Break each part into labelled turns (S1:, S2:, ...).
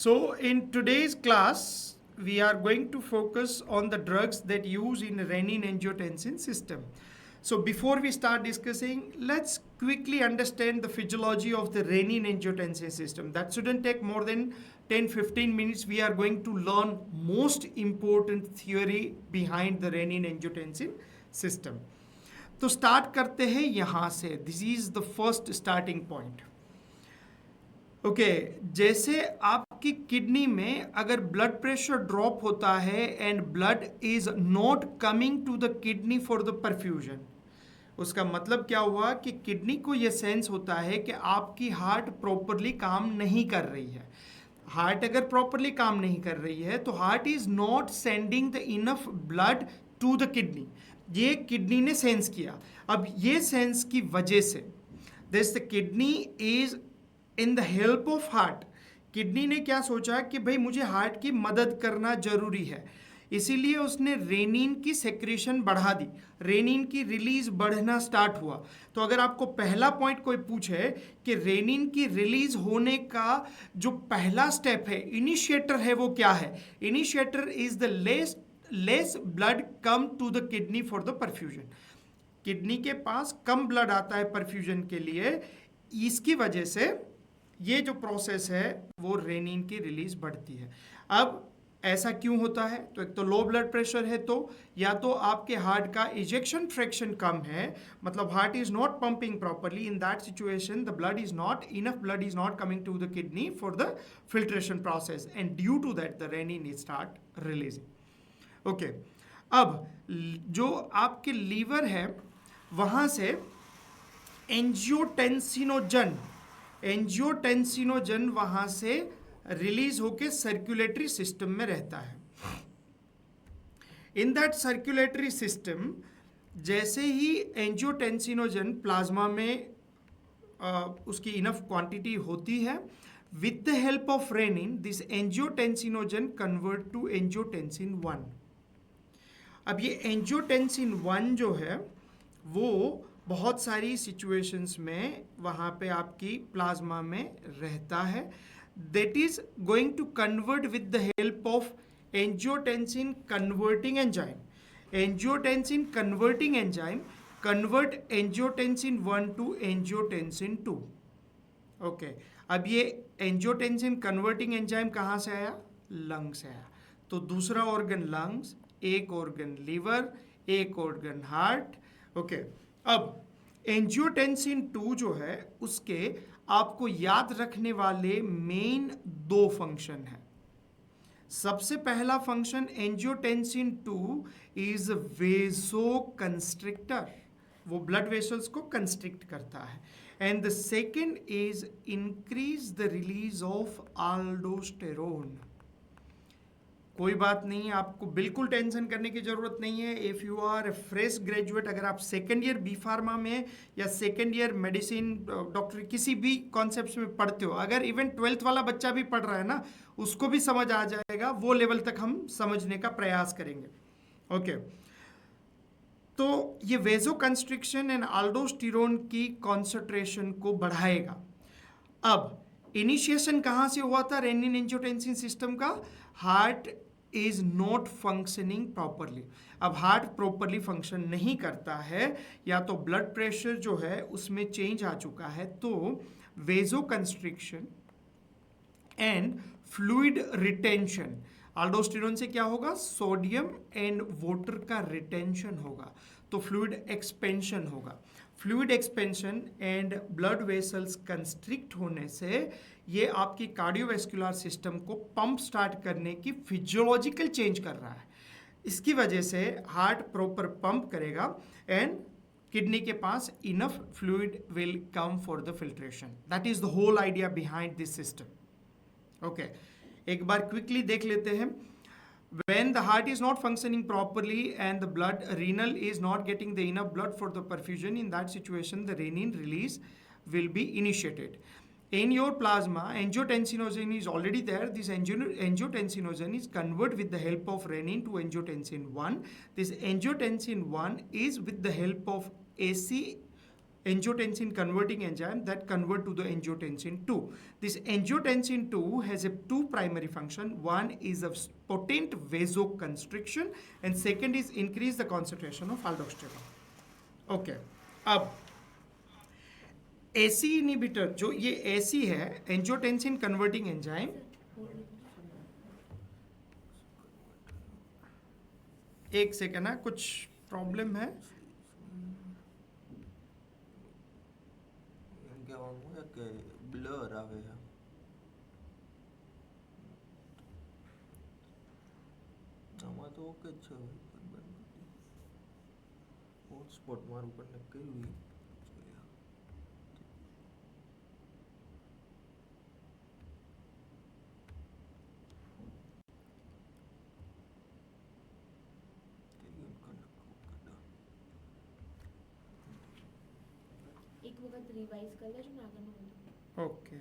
S1: So in today's class, we are going to focus on the drugs that use in renin-angiotensin system. So before we start discussing, let's quickly understand the physiology of the renin-angiotensin system. That shouldn't take more than 10-15 minutes. We are going to learn most important theory behind the renin-angiotensin system. तो start करते हैं यहाँ से. This is the first starting point. Okay, जैसे आपकी kidney में अगर blood pressure drop होता है and blood is not coming to the kidney for the perfusion, उसका मतलब क्या हुआ कि किडनी को यह सेंस होता है कि आपकी हार्ट प्रॉपरली काम नहीं कर रही है. हार्ट अगर प्रॉपरली काम नहीं कर रही है तो heart is not sending the enough blood to the kidney. ये किडनी ने सेंस किया. अब ये सेंस की वजह से this the kidney is in the help of heart. Kidney ने क्या सोचा कि भाई मुझे हार्ट की मदद करना जरूरी है, इसीलिए उसने रेनिन की सेक्रेशन बढ़ा दी. रेनिन की रिलीज बढ़ना स्टार्ट हुआ. तो अगर आपको पहला पॉइंट कोई पूछे कि रेनिन की रिलीज होने का जो पहला स्टेप है, इनिशिएटर है, वो क्या है? Initiator is the less blood come to the kidney for the perfusion. Kidney के पास कम ब्लड आता है परफ्यूजन के लिए. इसकी वजह से ये जो प्रोसेस है वो रेनिन की रिलीज बढ़ती है. अब ऐसा क्यों होता है? तो एक तो लो ब्लड प्रेशर है, तो या तो आपके हार्ट का इजेक्शन फ्रैक्शन कम है, मतलब heart is not pumping properly. In that situation the blood is not enough, blood is not coming to the kidney for the filtration process and due to that the renin is start releasing. Okay, अब जो आपके liver है वहाँ से angiotensinogen वहाँ से release होके circulatory system में रहता है. इन दैट सर्कुलेटरी सिस्टम जैसे ही एंजियोटेंसिनोजन प्लाज्मा में उसकी इनफ क्वांटिटी होती है, with the help of renin this angiotensinogen convert to angiotensin 1. अब ये एंजियोटेंसिन 1 जो है वो बहुत सारी सिचुएशंस में वहाँ पे आपकी प्लाज्मा में रहता है. That is going to convert with the help of angiotensin converting enzyme. Angiotensin converting enzyme convert angiotensin 1 to angiotensin 2. Okay, अब ये एंजियोटेंसिन कन्वर्टिंग एंजाइम कहाँ से आया? लंग से आया. तो दूसरा ऑर्गन लंग्स, एक ऑर्गन लीवर, एक ऑर्गन हार्ट. ओके, अब एंजियोटेंसिन 2 जो है उसके आपको याद रखने वाले मेन 2 फंक्शन है. सबसे पहला फंक्शन एंजियोटेंसिन 2 इज वेसो कंस्ट्रिक्टर, वो ब्लड वेसल्स को कंस्ट्रिक्ट करता है. And the second is increase the release of अल्डोस्टेरोन. कोई बात नहीं, आपको बिल्कुल टेंशन करने की जरूरत नहीं है. If you are a fresh graduate, अगर आप सेकेंड ईयर बी फार्मा में या सेकेंड ईयर मेडिसिन डॉक्टर किसी भी कॉन्सेप्ट में पढ़ते हो, अगर इवन 12th वाला बच्चा भी पढ़ रहा है ना, उसको भी समझ आ जाएगा. वो लेवल तक हम समझने का प्रयास करेंगे. ओके, तो ये वेजो कंस्ट्रिक्शन एंड अल्डोस्टेरोन की कॉन्सेंट्रेशन को बढ़ाएगा. अब इनिशिएशन कहाँ से हुआ था रेनिन एंजियोटेंसिन सिस्टम का? Heart is not functioning properly. अब हार्ट प्रॉपरली फंक्शन नहीं करता है, या तो ब्लड प्रेशर जो है उसमें चेंज आ चुका है, तो vasoconstriction and fluid retention. Aldosterone से क्या होगा? सोडियम एंड वाटर का रिटेंशन होगा, तो फ्लूइड एक्सपेंशन होगा. Fluid expansion and blood vessels constrict होने से ये आपकी कार्डियोवैस्कुलर सिस्टम को पंप स्टार्ट करने की फिजियोलॉजिकल चेंज कर रहा है. इसकी वजह से हार्ट प्रॉपर पंप करेगा एंड किडनी के पास enough fluid will come for the filtration. That is the whole idea behind this system. Okay, एक बार क्विकली देख लेते हैं. When the heart is not functioning properly and the blood renal is not getting the enough blood for the perfusion, in that situation the renin release will be initiated. In your plasma, angiotensinogen is already there. This angiotensinogen is converted with the help of renin to angiotensin 1. This angiotensin 1 is with the help of AC angiotensin converting enzyme that convert to the angiotensin 2. This angiotensin 2 has a two primary function. One is a potent vasoconstriction and second is increase the concentration of aldosterone. Okay. अब AC inhibitor जो ये AC है angiotensin converting enzyme, एक second ना कुछ problem है.
S2: કે blur આવે છે. આમાં તો ઓકે જ છે. હોટસ્પોટ મારું કનેક્ટ કર્યું
S3: એક વખત રિવાઇઝ કરી લેજો ને આગળનું બધું.
S1: ओके.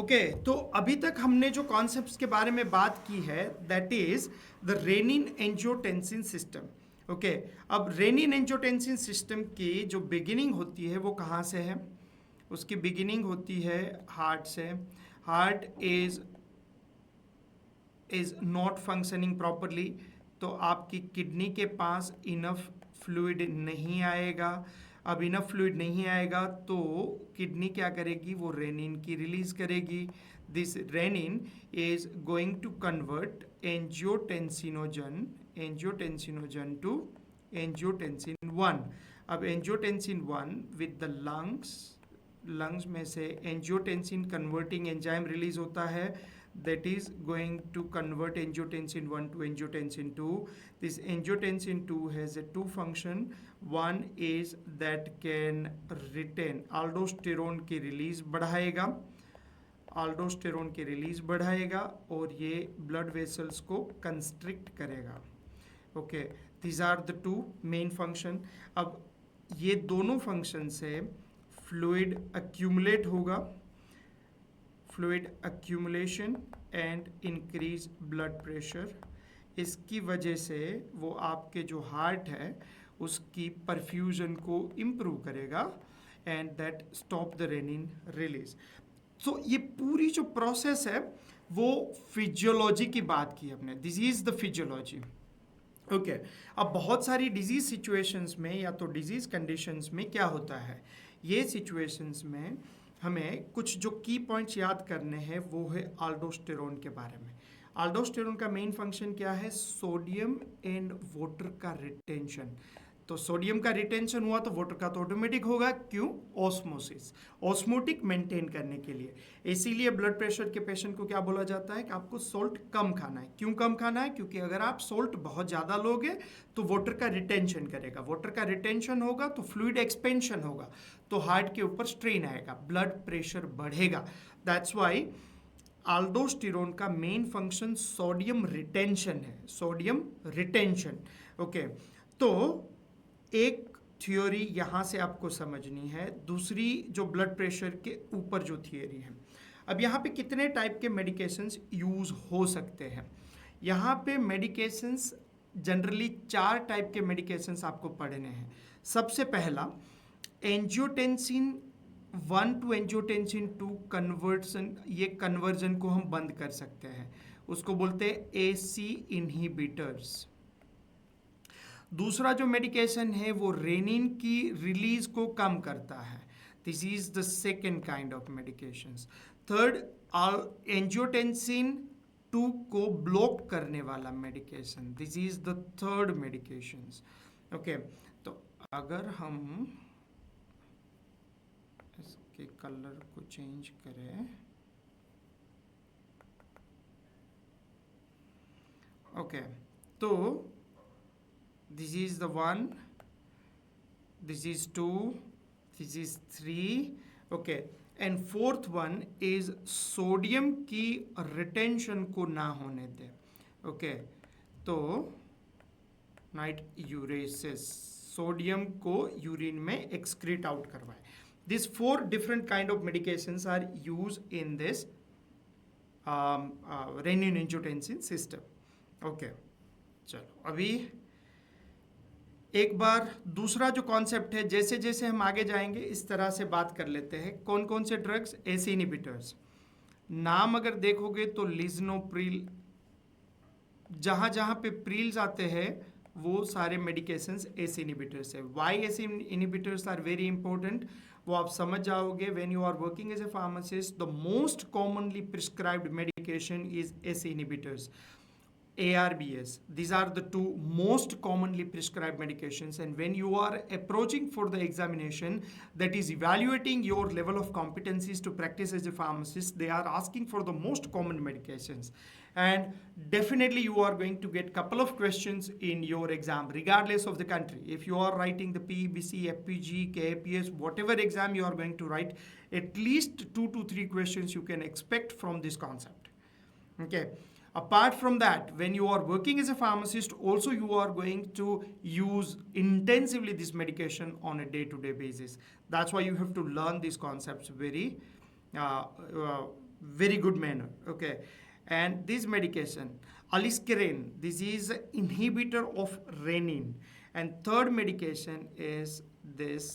S1: ओके तो अभी तक हमने जो कॉन्सेप्ट्स के बारे में बात की है that is the rennin angiotensin system. Okay, अब रेनिन एंजियोटेंसिन सिस्टम की जो बिगिनिंग होती है वो कहाँ से है? उसकी बिगिनिंग होती है हार्ट से. Heart is not functioning properly, तो आपकी किडनी के पास इनफ फ्लूइड नहीं आएगा. अब इनफ फ्लूइड नहीं आएगा तो किडनी क्या करेगी? वो रेनिन की रिलीज करेगी. This renin is going to convert angiotensinogen to angiotensin 1. अब एंजियोटेंसिन 1 विद द लंग्स में से एंजियोटेंसिन कन्वर्टिंग एंजाइम रिलीज होता है that is going to convert angiotensin 1 to angiotensin 2. This angiotensin 2 has a two function. One is that can retain aldosterone की release बढ़ाएगा, और ये blood vessels को constrict करेगा. Okay, these are the two main function. अब ये दोनों function से फ्लूइड accumulate होगा, fluid accumulation and increase blood pressure. इसकी वजह से वो आपके जो हार्ट है उसकी परफ्यूजन को इम्प्रूव करेगा and that stop the rennin release. तो ये पूरी जो प्रोसेस है वो फिजियोलॉजी की बात की हमने. This is the physiology. Okay, अब बहुत सारी डिजीज सिचुएशंस में या तो डिजीज कंडीशंस में क्या होता है, ये सिचुएशंस में हमें कुछ जो की पॉइंट्स याद करने हैं वो है आल्डोस्टेरोन के बारे में. आल्डोस्टेरोन का मेन फंक्शन क्या है? सोडियम एंड वाटर का रिटेंशन. तो सोडियम का रिटेंशन हुआ तो वाटर का तो ऑटोमेटिक होगा. क्यों? ऑस्मोसिस, ऑस्मोटिक मेंटेन करने के लिए. इसीलिए ब्लड प्रेशर के पेशेंट को क्या बोला जाता है कि आपको सोल्ट कम खाना है. क्यों कम खाना है? क्योंकि अगर आप सोल्ट बहुत ज़्यादा लोगे तो वाटर का रिटेंशन करेगा. वाटर का रिटेंशन होगा तो फ्लूइड एक्सपेंशन होगा, तो हार्ट के ऊपर स्ट्रेन आएगा, ब्लड प्रेशर बढ़ेगा. दैट्स वाई आल्डोस्टेरोन का मेन फंक्शन सोडियम रिटेंशन है, सोडियम रिटेंशन. ओके, तो एक थियोरी यहाँ से आपको समझनी है. दूसरी जो ब्लड प्रेशर के ऊपर जो थियोरी है, अब यहाँ पे कितने टाइप के मेडिकेशंस यूज़ हो सकते हैं? यहाँ पे मेडिकेशंस जनरली 4 टाइप के मेडिकेशंस आपको पढ़ने हैं. सबसे पहला एंजियोटेंसिन 1 टू एंजियोटेंसिन 2 कन्वर्सन, ये कन्वर्जन को हम बंद कर सकते हैं, उसको बोलते हैं AC इनहिबिटर्स. दूसरा जो मेडिकेशन है वो रेनिन की रिलीज को कम करता है. This is the second kind of medications. Third, angiotensin 2 को ब्लॉक करने वाला medication. This is the third medications. Okay, तो अगर हम इसके कलर को चेंज करें, ओके, तो this is the 1, this is 2, this is 3. okay, and fourth one is sodium की रिटेंशन को ना होने दे. ओके, तो नाइट यूरेसिस, सोडियम को यूरिन में एक्सक्रीट आउट करवाए. This 4 different kind of medications are used in this renin angiotensin system. Okay, चलो अभी एक बार दूसरा जो कॉन्सेप्ट है, जैसे जैसे हम आगे जाएंगे इस तरह से बात कर लेते हैं। कौन कौन से ड्रग्स? AC inhibitors. नाम अगर देखोगे तो लिज्नोप्रिल, जहाँ जहाँ पे प्रील्स आते हैं वो सारे मेडिकेशंस एसी इनहिबिटर्स है। Why ACE inhibitors are very important, वो आप समझ जाओगे when you are working as a pharmacist. The most commonly prescribed medication is ACE inhibitors, ARBs. These are the two most commonly prescribed medications, and when you are approaching for the examination that is evaluating your level of competencies to practice as a pharmacist, they are asking for the most common medications, and definitely you are going to get couple of questions in your exam regardless of the country. If you are writing the PBC, FPG, KAPS, whatever exam you are going to write, at least 2 to 3 questions you can expect from this concept. Okay. Apart from that, when you are working as a pharmacist, also you are going to use intensively this medication on a day-to-day basis. That's why you have to learn these concepts very good manner. Okay, and this medication, aliskiren, this is inhibitor of renin, and third medication is this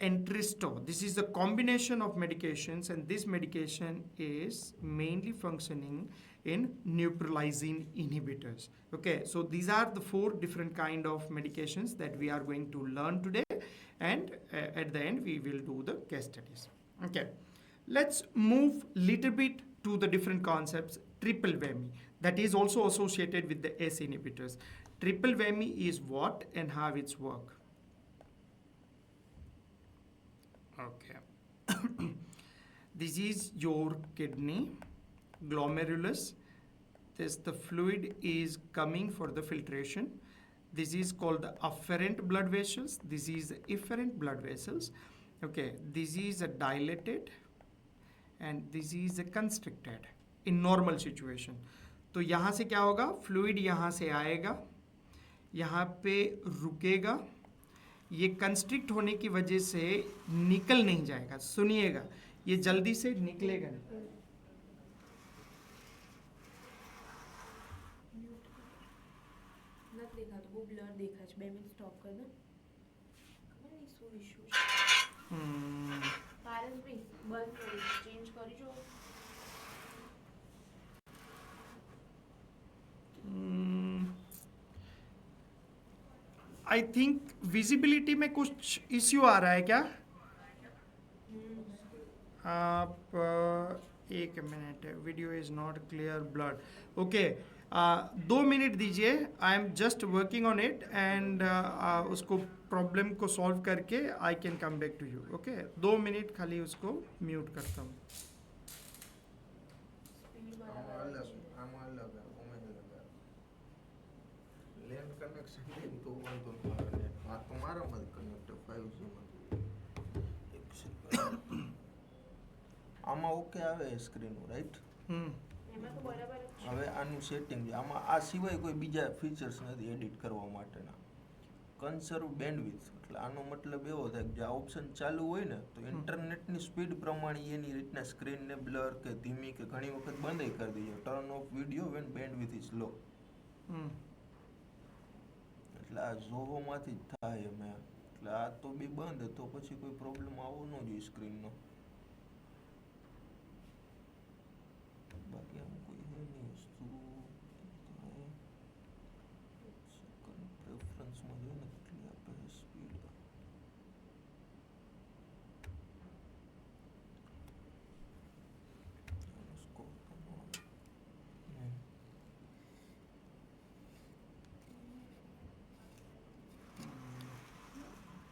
S1: Entresto. This is a combination of medications, and this medication is mainly functioning in neutralizing inhibitors. Okay, so these are the 4 different kind of medications that we are going to learn today, and at the end we will do the case studies. Okay, let's move little bit to the different concepts. Triple whammy, that is also associated with the ACE inhibitors. Triple whammy is what and how it's work. Okay. This is your kidney, glomerulus. This the fluid is coming for the filtration. This is called the afferent blood vessels. This is efferent blood vessels. Okay. This is a dilated and this is a constricted in normal situation. तो यहाँ से क्या होगा? Fluid यहाँ से आएगा, यहाँ पे रुकेगा, ये कंस्ट्रिक्ट होने की वजह से निकल नहीं जाएगा। सुनिएगा, ये जल्दी से निकलेगा नहीं।
S3: નથી દેખાતો, બહુ બ્લર દેખાય છે। 2 મિનિટ સ્ટોપ કર દો। ખબર નહીં શું ઇશ્યુ છે। પારસ ભાઈ બંધ કરી ચેન્જ કરી જો।
S1: आई थिंक विजिबिलिटी में कुछ इश्यू आ रहा है क्या? आप एक minute, video is not clear, blood. Okay, 2 minute दीजिए, I am just working on it and उसको प्रॉब्लम को सॉल्व करके I can come back to you. Okay, 2 minute खाली उसको म्यूट करता हूँ।
S2: આમાં ઓકે આવે સ્ક્રીન, રાઈટ?
S3: એમાં તો બરાબર જ છે।
S2: હવે આનું સેટિંગ છે, આમાં આ સિવાય કોઈ બીજા ફીચર્સ નથી એડિટ કરવા માટેના। કન્સર્વ બેન્ડવિડ્થ, એટલે આનો મતલબ એવો થાય કે જે આ ઓપ્શન ચાલુ હોય ને તો ઇન્ટરનેટની સ્પીડ પ્રમાણે એની રીતના સ્ક્રીનને બ્લર કે ધીમી કે ઘણી વખત બંધ કરી દઈએ। Turn off video when bandwidth is low, એટલે આ ઝોહોમાંથી જ થાય એમ। એટલે આ તો બી બંધ, તો પછી કોઈ પ્રોબ્લેમ આવવો ન જોઈએ સ્ક્રીનનો। બાકી આમ કોઈ હે નહીં વસ્તુ। પ્રેફરન્સમાં જોઈએ ને કેટલી આપે સ્પીડ।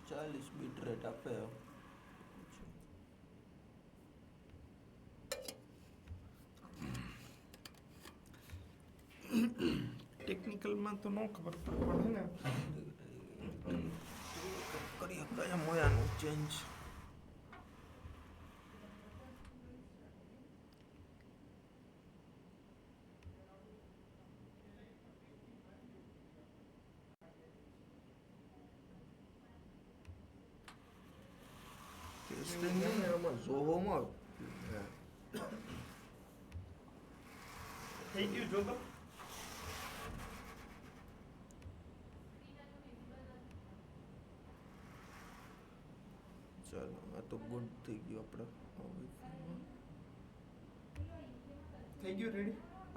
S2: ચાલીસ બીટ રેટ આપે।
S1: ટેકનિકલમાં તો ન ખબર પડે ને,
S2: કરી શકાય એમ હોય આનું ચેન્જ। આમાં ઝોહોમાં
S1: થઈ ગયું જો તો
S2: ચાલો આ તો ગુડ થઈ ગયું આપણે
S1: થઈ ગયું રેડી?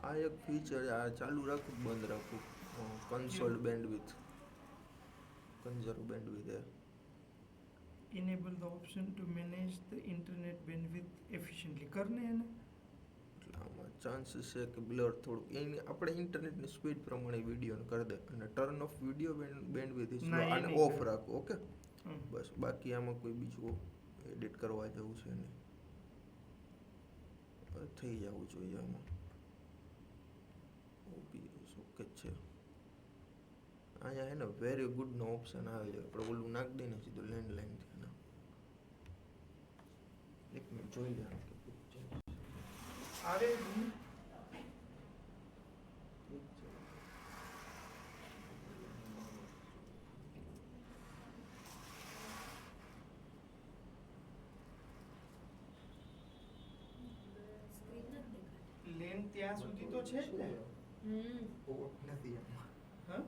S2: આ એક ફીચર આ ચાલુ રાખું કે બંધ રાખું console bandwidth conserve bandwidth A
S1: enable the option to manage the internet bandwidth efficiently करने हैं ना?
S2: એટલે આમાં ચાન્સીસ છે કે બ્લર થોડુંક એની આપણે ઇન્ટરનેટની સ્પીડ પ્રમાણે વિડીયોને કરી દે અને turn off video bandwidth is
S1: ના, એ
S2: આને
S1: નહીં
S2: ઓફ
S1: કરે.
S2: રાખો ઓકે બસ બાકી આમાં કોઈ બીજું એડિટ કરવા જેવું છે નહીં થઈ જવું જોઈએ આમાં ઓબીએસ ઓકે જ છે અહીંયા હે ને વેરી ગુડનો ઓપ્શન આવે છે આપણે ઓલું નાખી દઈએ ને સીધું લેન્ડલાઇનથી એક મિનિટ જોઈ લે કે પિક્ચર
S1: अरे
S3: સ્ક્રીન નથી દેખાતી.
S1: લેન ત્યાં સુધી તો છે જ ને?
S2: નથી આમાં
S1: હા?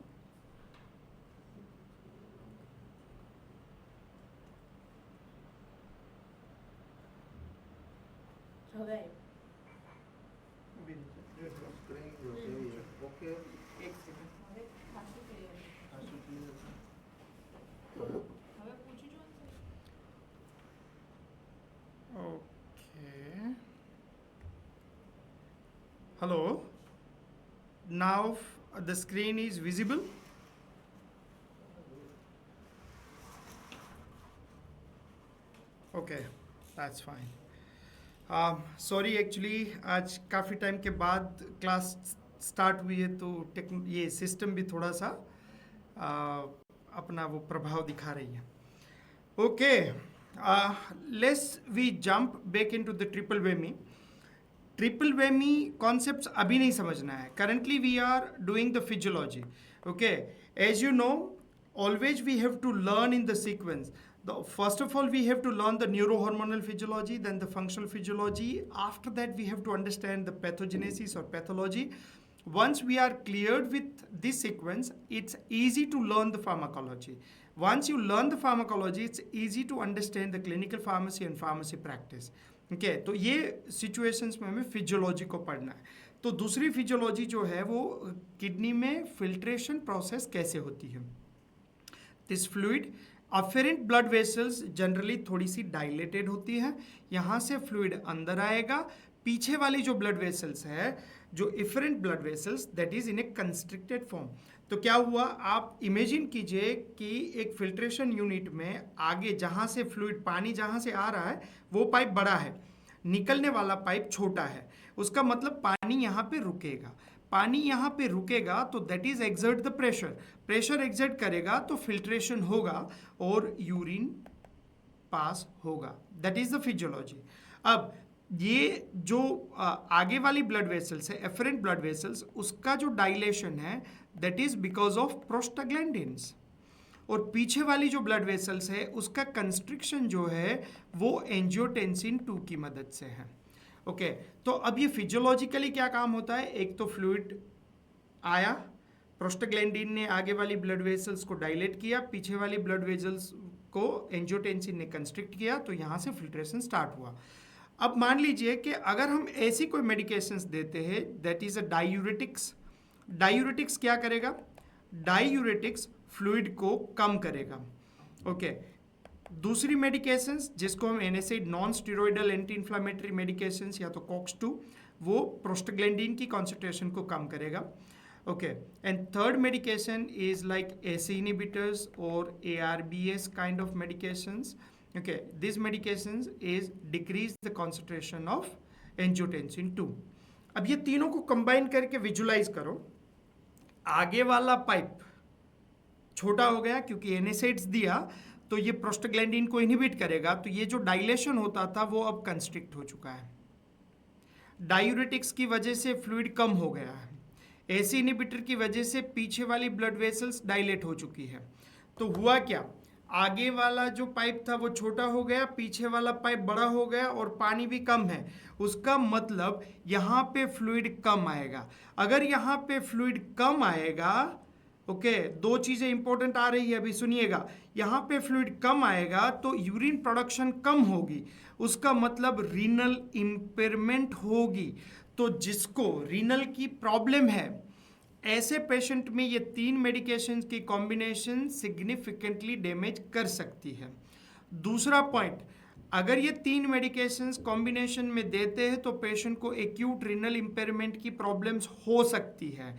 S3: હવે
S1: ઊભી રહેજો. જો,
S2: સ્ક્રીન જો કેવી છે ઓકે
S1: એક સેકન્ડ.
S3: હવે ખાસું clear છે.
S2: આ શું clear છે
S3: હવે પૂછી જો ને.
S1: Okay. Hello. Now the screen is visible. Okay, that's fine. Sorry actually आज काफ़ी टाइम के बाद क्लास स्टार्ट हुई है तो ये सिस्टम भी थोड़ा सा अपना वो प्रभाव दिखा रही है. Okay, let's we jump back into the triple whammy. Triple whammy concepts अभी नहीं समझना है. Currently we are doing the physiology. Okay, as you know always we have to learn in the sequence. First of all, we have to learn the neurohormonal physiology, then the functional physiology. After that, we have to understand the pathogenesis or pathology. Once we are cleared with this sequence, it's easy to learn the pharmacology. Once you learn the pharmacology, it's easy to understand the clinical pharmacy and pharmacy practice. Okay, तो ये situations में हमें physiology को पढ़ना है. तो दूसरी physiology जो है वो किडनी में filtration process कैसे होती है. This fluid afferent blood vessels generally थोड़ी सी डायलेटेड होती है. यहाँ से फ्लूइड अंदर आएगा. पीछे वाली जो ब्लड वेसल्स है, जो efferent blood vessels, that is in A constricted form. तो क्या हुआ, आप इमेजिन कीजिए कि एक फिल्ट्रेशन यूनिट में आगे जहाँ से फ्लूइड पानी जहाँ से आ रहा है वो पाइप बड़ा है, निकलने वाला पाइप छोटा है. उसका मतलब पानी यहाँ पे रुकेगा. पानी यहाँ पे रुकेगा तो that is exert the pressure. Pressure exert करेगा तो फिल्ट्रेशन होगा और यूरिन पास होगा. That is the physiology. अब ये जो आगे वाली ब्लड वेसल्स है, एफरेंट ब्लड वेसल्स, उसका जो डायलेशन है that is because of prostaglandins. और पीछे वाली जो ब्लड वेसल्स है उसका कंस्ट्रिक्शन जो है वो एंजियोटेंसिन 2 की मदद से है. ओके, तो अब ये फिजियोलॉजिकली क्या काम होता है. एक तो फ्लूइड आया, प्रोस्टाग्लैंडिन ने आगे वाली ब्लड वेसल्स को डायलेट किया, पीछे वाली ब्लड वेसल्स को एंजियोटेंसिन ने कंस्ट्रिक्ट किया, तो यहाँ से फिल्ट्रेशन स्टार्ट हुआ. अब मान लीजिए कि अगर हम ऐसी कोई मेडिकेशंस देते हैं that is a diuretics. Diuretics क्या करेगा, डायूरेटिक्स फ्लूइड को कम करेगा. ओके, दूसरी मेडिकेशंस जिसको हम NSAID non steroidal anti inflammatory medications या तो कॉक्स-2, वो प्रोस्टाग्लैंडिन की कॉन्सेंट्रेशन को कम करेगा. Okay, and third medication is like AC inhibitors और ARBs kind of medications. Okay, this medications is decrease the concentration of angiotensin 2. अब ये तीनों को कंबाइन करके विजुलाइज करो. आगे वाला पाइप छोटा हो गया क्योंकि एनएसएड्स दिया, तो ये प्रोस्टाग्लैंडिन को इनहिबिट करेगा, तो ये जो डायलेशन होता था वो अब कंस्ट्रिक्ट हो चुका है. डायूरेटिक्स की वजह से फ्लूइड कम हो गया है. एसी इनहिबिटर की वजह से पीछे वाली ब्लड वेसल्स डायलेट हो चुकी है. तो हुआ क्या, आगे वाला जो पाइप था वो छोटा हो गया, पीछे वाला पाइप बड़ा हो गया और पानी भी कम है. उसका मतलब यहाँ पे फ्लूइड कम आएगा. अगर यहाँ पे फ्लूइड कम आएगा ओके, दो चीजें इंपॉर्टेंट आ रही है, अभी सुनिएगा। यहाँ पे फ्लूइड कम आएगा तो यूरिन प्रोडक्शन कम होगी, उसका मतलब रीनल इम्पेयरमेंट होगी। तो जिसको रीनल की प्रॉब्लम है, ऐसे पेशेंट में ये तीन मेडिकेशन की कॉम्बिनेशन सिग्निफिकेंटली डैमेज कर सकती है। दूसरा पॉइंट, अगर ये तीन मेडिकेशंस कॉम्बिनेशन में देते हैं तो पेशेंट को एक्यूट रीनल इम्पेयरमेंट की प्रॉब्लम्स हो सकती है।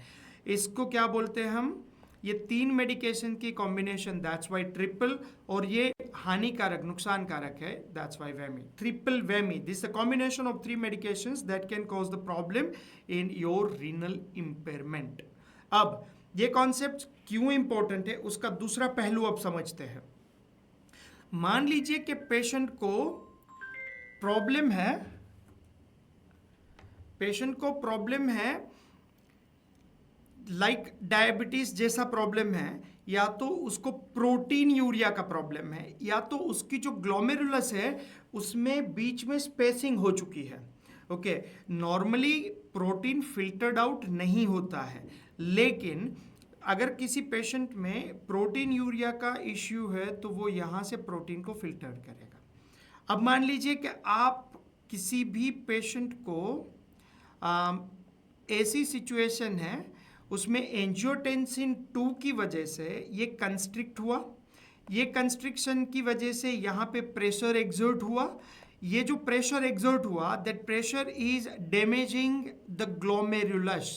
S1: इसको क्या बोलते हैं हम, ये तीन मेडिकेशन की कॉम्बिनेशन, दैट्स वाई ट्रिपल, और ये हानिकारक नुकसानकारक है, that's why whammy, triple whammy, this a combination of three medications that can cause the problem in your renal impairment. अब ये कॉन्सेप्ट क्यों इंपॉर्टेंट है उसका दूसरा पहलू अब समझते हैं। मान लीजिए कि पेशेंट को प्रॉब्लम है, लाइक डायबिटीज जैसा प्रॉब्लम है, या तो उसको प्रोटीन यूरिया का प्रॉब्लम है, या तो उसकी जो ग्लोमेरुलस है उसमें बीच में स्पेसिंग हो चुकी है। Okay, normally protein filtered out नहीं होता है, लेकिन अगर किसी पेशेंट में प्रोटीन यूरिया का इश्यू है तो वो यहाँ से प्रोटीन को फिल्टर करेगा। अब मान लीजिए कि आप किसी भी पेशेंट को ऐसी सिचुएशन है उसमें एंजियोटेंसिन 2 की वजह से ये कंस्ट्रिक्ट हुआ, ये कंस्ट्रिक्शन की वजह से यहाँ पे प्रेशर एक्सर्ट हुआ, ये जो प्रेशर एक्सर्ट हुआ that pressure is damaging the glomerulus.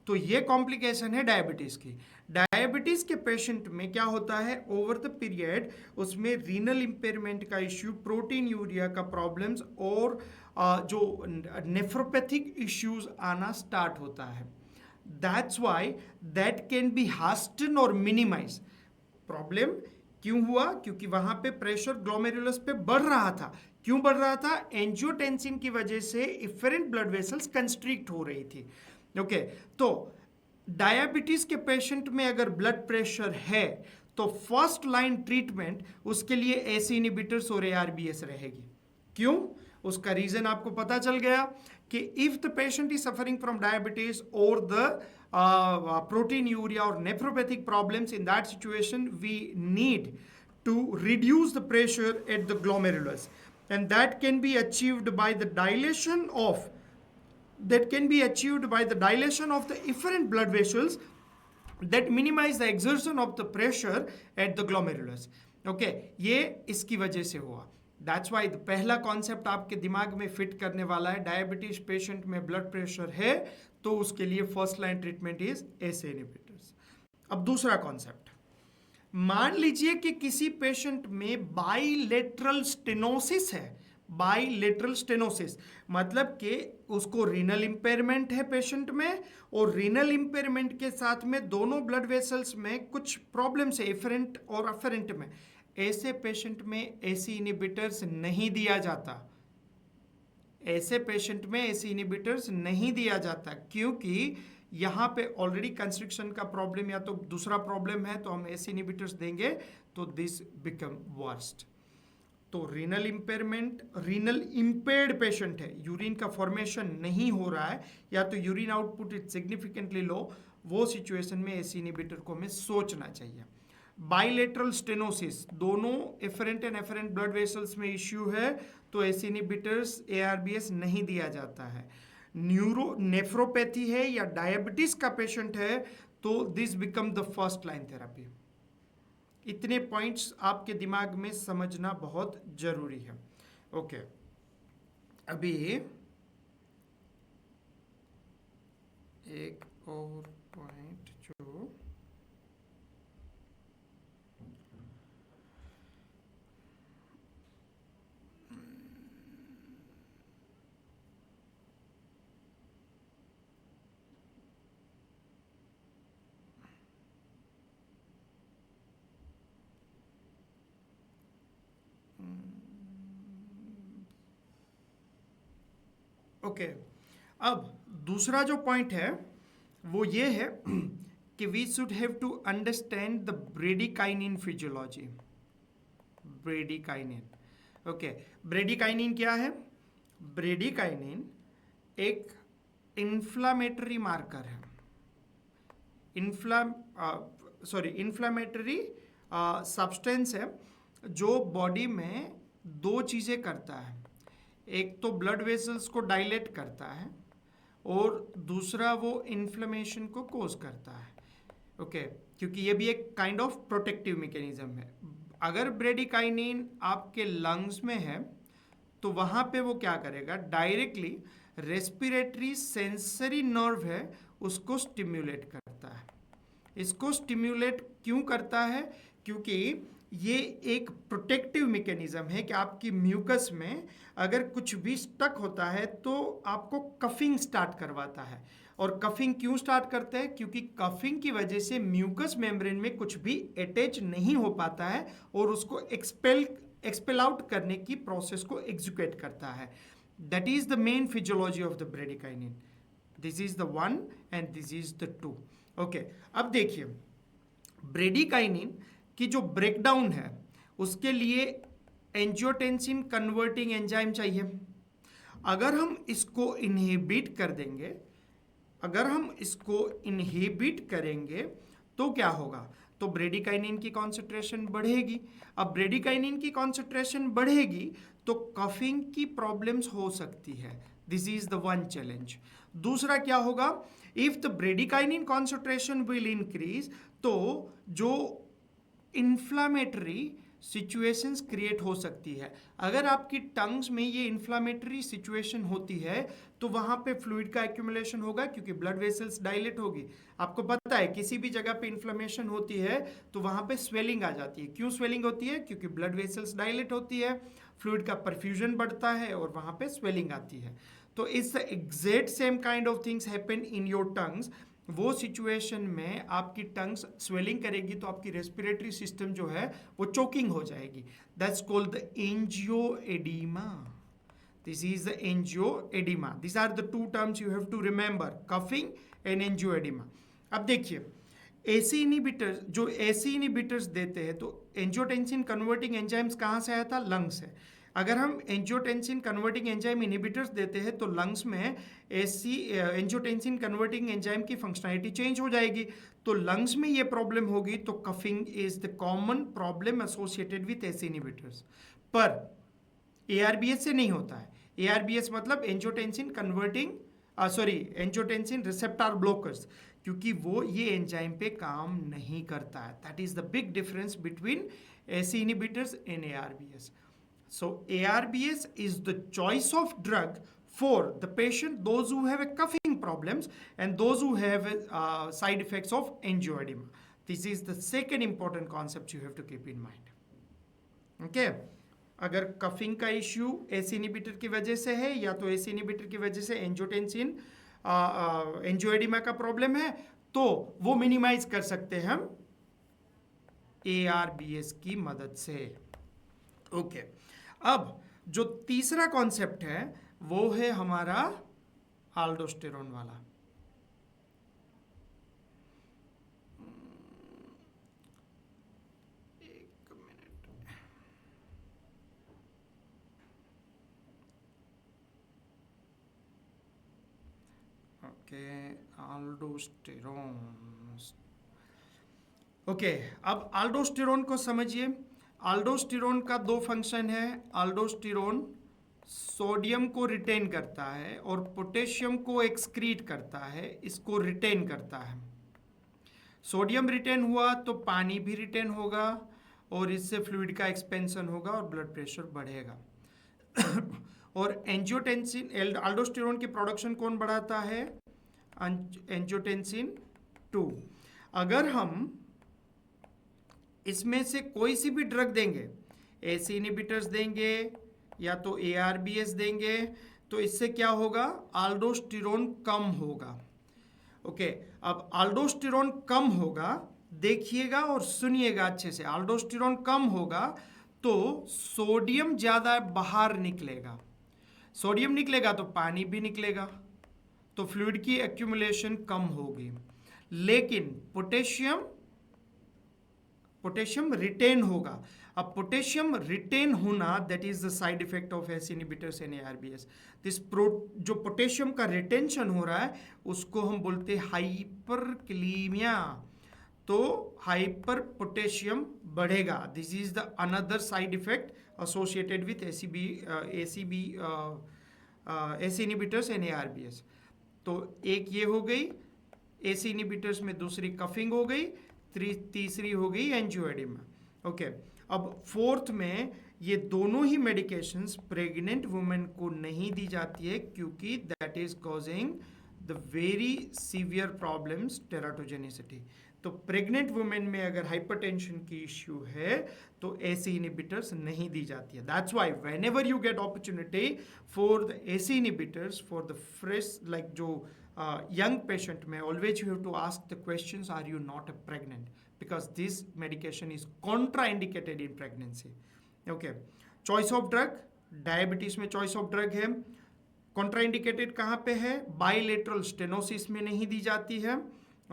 S1: तो ये कॉम्प्लिकेशन है डायबिटीज की। डायबिटीज के पेशेंट में क्या होता है, ओवर द पीरियड उसमें रीनल इम्पेयरमेंट का इश्यू, प्रोटीन यूरिया का प्रॉब्लम्स और जो नेफ्रोपैथिक इश्यूज आना स्टार्ट होता है। That's why that can be hastened और मिनिमाइज। प्रॉब्लम क्यों हुआ, क्योंकि वहां पे प्रेशर ग्लोमेरुलस पे बढ़ रहा था। क्यों बढ़ रहा था, एंजियोटेंसिन की वजह से इफरेंट ब्लड वेसल्स कंस्ट्रिक्ट हो रही थी। ओके, तो डायबिटीज के पेशेंट में अगर ब्लड प्रेशर है तो फर्स्ट लाइन ट्रीटमेंट उसके लिए एसी इनहिबिटर्स और एआरबीएस रहेगी। क्यों, उसका रीजन आपको पता चल गया कि if the patient is suffering from diabetes और द प्रोटीन यूरिया और nephropathic problems, in that situation we need to reduce the pressure at the glomerulus, and that can be achieved by the dilation of the efferent blood vessels that minimize the exertion of the pressure at the glomerulus. Okay, ये इसकी वजह से हुआ। That's why पहला concept आपके दिमाग में fit करने वाला है, डायबिटीज पेशेंट में ब्लड प्रेशर है तो उसके लिए first line treatment is essay inhibitors. अब दूसरा कॉन्सेप्ट, मान लीजिए कि किसी पेशेंट में बाइलेटरल स्टेनोसिस है। बाइलेटरल स्टेनोसिस मतलब कि उसको रीनल इंपेयरमेंट है पेशेंट में, और रीनल इंपेयरमेंट के साथ में दोनों ब्लड वेसल्स में कुछ प्रॉब्लम्स है, एफरेंट और अफेरेंट में। ऐसे पेशेंट में एसी इनहिबिटर्स नहीं दिया जाता। ऐसे पेशेंट में एसी इनहिबिटर्स नहीं दिया जाता क्योंकि यहाँ पे ऑलरेडी कंस्ट्रिक्शन का प्रॉब्लम या तो दूसरा प्रॉब्लम है, तो हम एसी इनहिबिटर्स देंगे तो दिस बिकम वर्स्ट। तो renal impairment, renal impaired patient है, यूरिन का फॉर्मेशन नहीं हो रहा है या तो urine output is significantly low, वो सिचुएशन में एसी इनहिबिटर को हमें सोचना चाहिए। बाइलेटरल स्टेनोसिस, दोनों efferent and efferent blood vessels में इश्यू है तो एसी इनहिबिटर्स एआरबीएस नहीं दिया जाता है। नेफ्रोपैथी है या डायबिटीज का पेशेंट है तो this become the first line therapy. इतने पॉइंट्स आपके दिमाग में समझना बहुत जरूरी है। ओके, अभी एक और पॉइंट जो ओके, अब दूसरा जो पॉइंट है वो ये है कि we should have to understand the bradykinin physiology. Bradykinin, okay, bradykinin क्या है? ब्रेडिकाइनिन एक इन्फ्लामेटरी मार्कर है। इन्फ्लामेटरी सब्सटेंस है जो बॉडी में दो चीज़ें करता है। एक तो ब्लड वेसल्स को डायलेट करता है और दूसरा वो इन्फ्लेमेशन को कोज करता है। ओके क्योंकि ये भी एक काइंड ऑफ प्रोटेक्टिव मैकेनिज्म है। अगर ब्रेडिकाइनिन आपके लंग्स में है तो वहाँ पे वो क्या करेगा, डायरेक्टली रेस्पिरेटरी सेंसरी नर्व है उसको स्टिम्युलेट करता है। इसको स्टिम्युलेट क्यों करता है? क्योंकि ये एक प्रोटेक्टिव मैकेनिज्म है कि आपकी म्यूकस में अगर कुछ भी स्टक होता है तो आपको कफिंग स्टार्ट करवाता है। और कफिंग क्यों स्टार्ट करता है? क्योंकि कफिंग की वजह से म्यूकस मेम्ब्रेन में कुछ भी अटैच नहीं हो पाता है और उसको एक्सपेल आउट करने की प्रोसेस को एग्जीक्यूट करता है। That is the main physiology of the bradykinin. This is the 1 and this is the 2। Okay अब देखिए ब्रेडिकाइनिन की जो ब्रेकडाउन है उसके लिए एंजियोटेंसिन कन्वर्टिंग एंजाइम चाहिए। अगर हम इसको इनहिबिट कर देंगे, अगर हम इसको इनहिबिट करेंगे तो क्या होगा? तो ब्रेडिकाइनिन की कॉन्सेंट्रेशन बढ़ेगी। अब ब्रेडिकाइनिन की कॉन्सेंट्रेशन बढ़ेगी तो कफिंग की प्रॉब्लम्स हो सकती है। This is the 1 challenge. दूसरा क्या होगा? If the bradykinin concentration will increase तो जो इन्फ्लामेटरी सिचुएशंस क्रिएट हो सकती है। अगर आपकी टंग्स में ये इन्फ्लामेटरी सिचुएशन होती है तो वहाँ पे फ्लूइड का एक्यूमुलेशन होगा क्योंकि ब्लड वेसल्स डायलेट होगी। आपको पता है किसी भी जगह पे इन्फ्लेमेशन होती है तो वहाँ पे स्वेलिंग आ जाती है। क्यों स्वेलिंग होती है? क्योंकि ब्लड वेसल्स डायलेट होती है, फ्लूइड का परफ्यूजन बढ़ता है और वहाँ पे स्वेलिंग आती है। तो it's the exact same kind of things happen in your tongues. वो सिचुएशन में आपकी टंग्स स्वेलिंग करेगी तो आपकी रेस्पिरेटरी सिस्टम जो है वो चोकिंग हो जाएगी। That's called the angioedema. This is the angioedema. This are the 2 terms you have to remember, coughing and angioedema. अब देखिए एसी इनिबिटर्स, जो एसी इनिबिटर्स देते हैं तो एंजियोटेंसिन कन्वर्टिंग एंजाइम्स कहाँ से आया था? लंग्स से। अगर हम एंजियोटेंसिन कन्वर्टिंग एंजाइम इनिबिटर्स देते हैं तो लंग्स में एंजियोटेंसिन कन्वर्टिंग एंजाइम की फंक्शनैलिटी चेंज हो जाएगी। तो लंग्स में ये प्रॉब्लम होगी तो coughing is the common problem associated with AC inhibitors. पर एआरबीएस से नहीं होता है। एआरबीएस मतलब एंजियोटेंसिन एंजियोटेंसिन रिसेप्टर ब्लॉकर्स, क्योंकि वो ये एंजाइम पे काम नहीं करता है। That is the big difference between ACE inhibitors and ARBs. So ARBS is the choice of drug for the patient, those who have a coughing problems and those who have side effects of angioedema. This is the second important concept you have to keep in mind. Okay? अगर coughing का issue AC inhibitor की वजह से है या तो AC inhibitor की वजह से एंजियोटेंसिन एंजियोएडिमा का प्रॉब्लम है तो वो मिनिमाइज कर सकते हैं हम ARBS की मदद से. ओके अब जो तीसरा कॉन्सेप्ट है वो है हमारा आल्डोस्टेरोन वाला. एक मिनट. ओके आल्डोस्टेरोन. ओके अब आल्डोस्टेरोन को समझिए. आल्डोस्टेरोन का 2 फंक्शन है. आल्डोस्टेरोन सोडियम को रिटेन करता है और पोटेशियम को एक्सक्रीट करता है, इसको रिटेन करता है. सोडियम रिटेन हुआ तो पानी भी रिटेन होगा और इससे फ्लूइड का एक्सपेंशन होगा और ब्लड प्रेशर बढ़ेगा. और एंजियोटेंसिन आल्डोस्टेरोन की प्रोडक्शन कौन बढ़ाता है? एंजियोटेंसिन 2. अगर हम इसमें से कोई सी भी ड्रग देंगे, एसी इनिबिटर्स देंगे या तो ARBS देंगे, तो इससे क्या होगा? आल्डोस्टेरोन कम होगा. ओके अब आल्डोस्टेरोन कम होगा, देखिएगा और सुनिएगा अच्छे से. आल्डोस्टेरोन कम होगा तो सोडियम ज़्यादा बाहर निकलेगा. सोडियम निकलेगा तो पानी भी निकलेगा, तो फ्लूइड की एक्यूमुलेशन कम होगी. लेकिन पोटेशियम रिटेन होगा. अब पोटेशियम रिटेन होना that is the side effect of AC inhibitors and ARBS. जो पोटेशियम का रिटेंशन हो रहा है उसको हम बोलते हैं हाइपरकलीमिया. तो हाइपर पोटेशियम बढ़ेगा. This is the another side effect associated with AC inhibitors and ARBS. तो एक ये हो गई एसी इनिबिटर्स में, दूसरी कफिंग हो गई, तीसरी हो गई एंजियोएडिमा. ओके, अब फोर्थ में ये दोनों ही मेडिकेशंस प्रेग्नेंट वुमेन को नहीं दी जाती है क्योंकि that is causing the very severe problems teratogenicity. तो प्रेग्नेंट वुमेन में अगर हाइपरटेंशन की इश्यू है तो एसी इनिबिटर्स नहीं दी जाती है. That's why whenever you get opportunity for the AC inhibitors for the fresh like जो young patient में always you have to ask the questions, are you not pregnant, because this medication is contraindicated in pregnancy. Okay, choice of drug, diabetes में choice of drug है. contraindicated कहाँ पे है? bilateral stenosis में नहीं दी जाती है.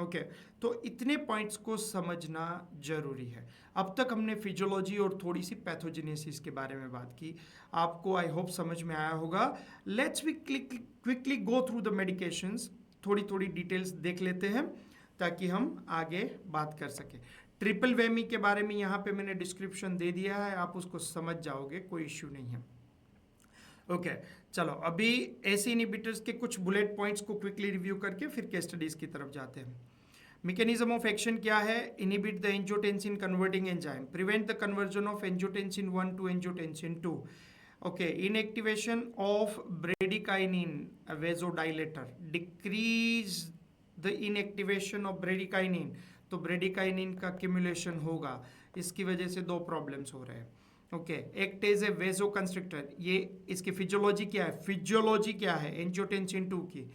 S1: ओके तो इतने पॉइंट्स को समझना जरूरी है. अब तक हमने फिजियोलॉजी और थोड़ी सी पैथोजेनेसिस के बारे में बात की. आपको आई होप समझ में आया होगा. Let's we quickly go through the medications. थोड़ी थोड़ी डिटेल्स देख लेते हैं ताकि हम आगे बात कर सकें. ट्रिपल वेमी के बारे में यहाँ पे मैंने डिस्क्रिप्शन दे दिया है, आप उसको समझ जाओगे, कोई इश्यू नहीं है. ओके चलो अभी एसी इनिबिटर्स के कुछ बुलेट पॉइंट्स को क्विकली रिव्यू करके फिर केस स्टडीज की तरफ जाते हैं. मैकेनिज्म ऑफ एक्शन क्या है? Inhibit the angiotensin converting enzyme, prevent the conversion of angiotensin 1 to angiotensin 2. Okay, inactivation of bradykinin vasodilator, decrease the inactivation of bradykinin. तो ब्रेडिकाइनिन का एक्यूमुलेशन होगा, इसकी वजह से दो प्रॉब्लम्स हो रहे हैं. Okay, act as a vasoconstrictor. ये इसकी फिजियोलॉजी क्या है? फिजियोलॉजी क्या है एंजियोटेंसिन 2 की?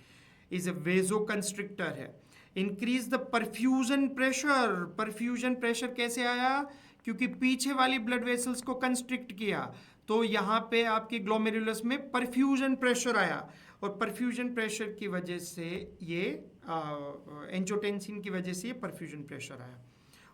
S1: इज ए वेजो कंस्ट्रिक्टर है. Increase the perfusion pressure. Perfusion pressure कैसे आया? क्योंकि पीछे वाली ब्लड वेसल्स को कंस्ट्रिक्ट किया, तो यहाँ पे आपकी ग्लोमेरुलस में परफ्यूजन प्रेशर आया, और परफ्यूजन प्रेशर की वजह से ये एंजियोटेंसिन की वजह से ये परफ्यूजन प्रेशर आया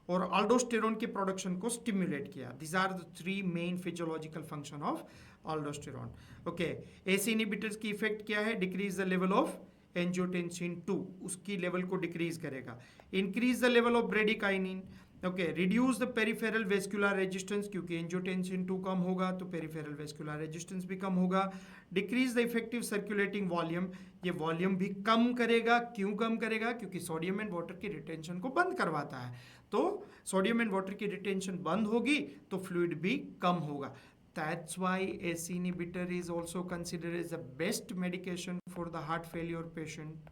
S1: और अल्डोस्टेरोन की प्रोडक्शन को स्टिमुलेट किया. This are the three main physiological function of aldosterone. Okay, ACE inhibitors की इफेक्ट क्या है? Decrease the level of angiotensin 2, उसकी लेवल को डिक्रीज करेगा. Increase the level of bradykinin. Okay, reduce the peripheral vascular resistance, क्योंकि angiotensin 2 कम होगा तो पेरिफेरल वेस्कुलर रेजिस्टेंस भी कम होगा. Decrease the effective circulating volume, ये वॉल्यूम भी कम करेगा. क्यों कम करेगा? क्योंकि सोडियम एंड वाटर की रिटेंशन को बंद करवाता है. तो सोडियम एंड वाटर की रिटेंशन बंद होगी तो फ्लूइड भी कम होगा. That's why AC inhibitor is also considered as the best medication for the heart failure patient.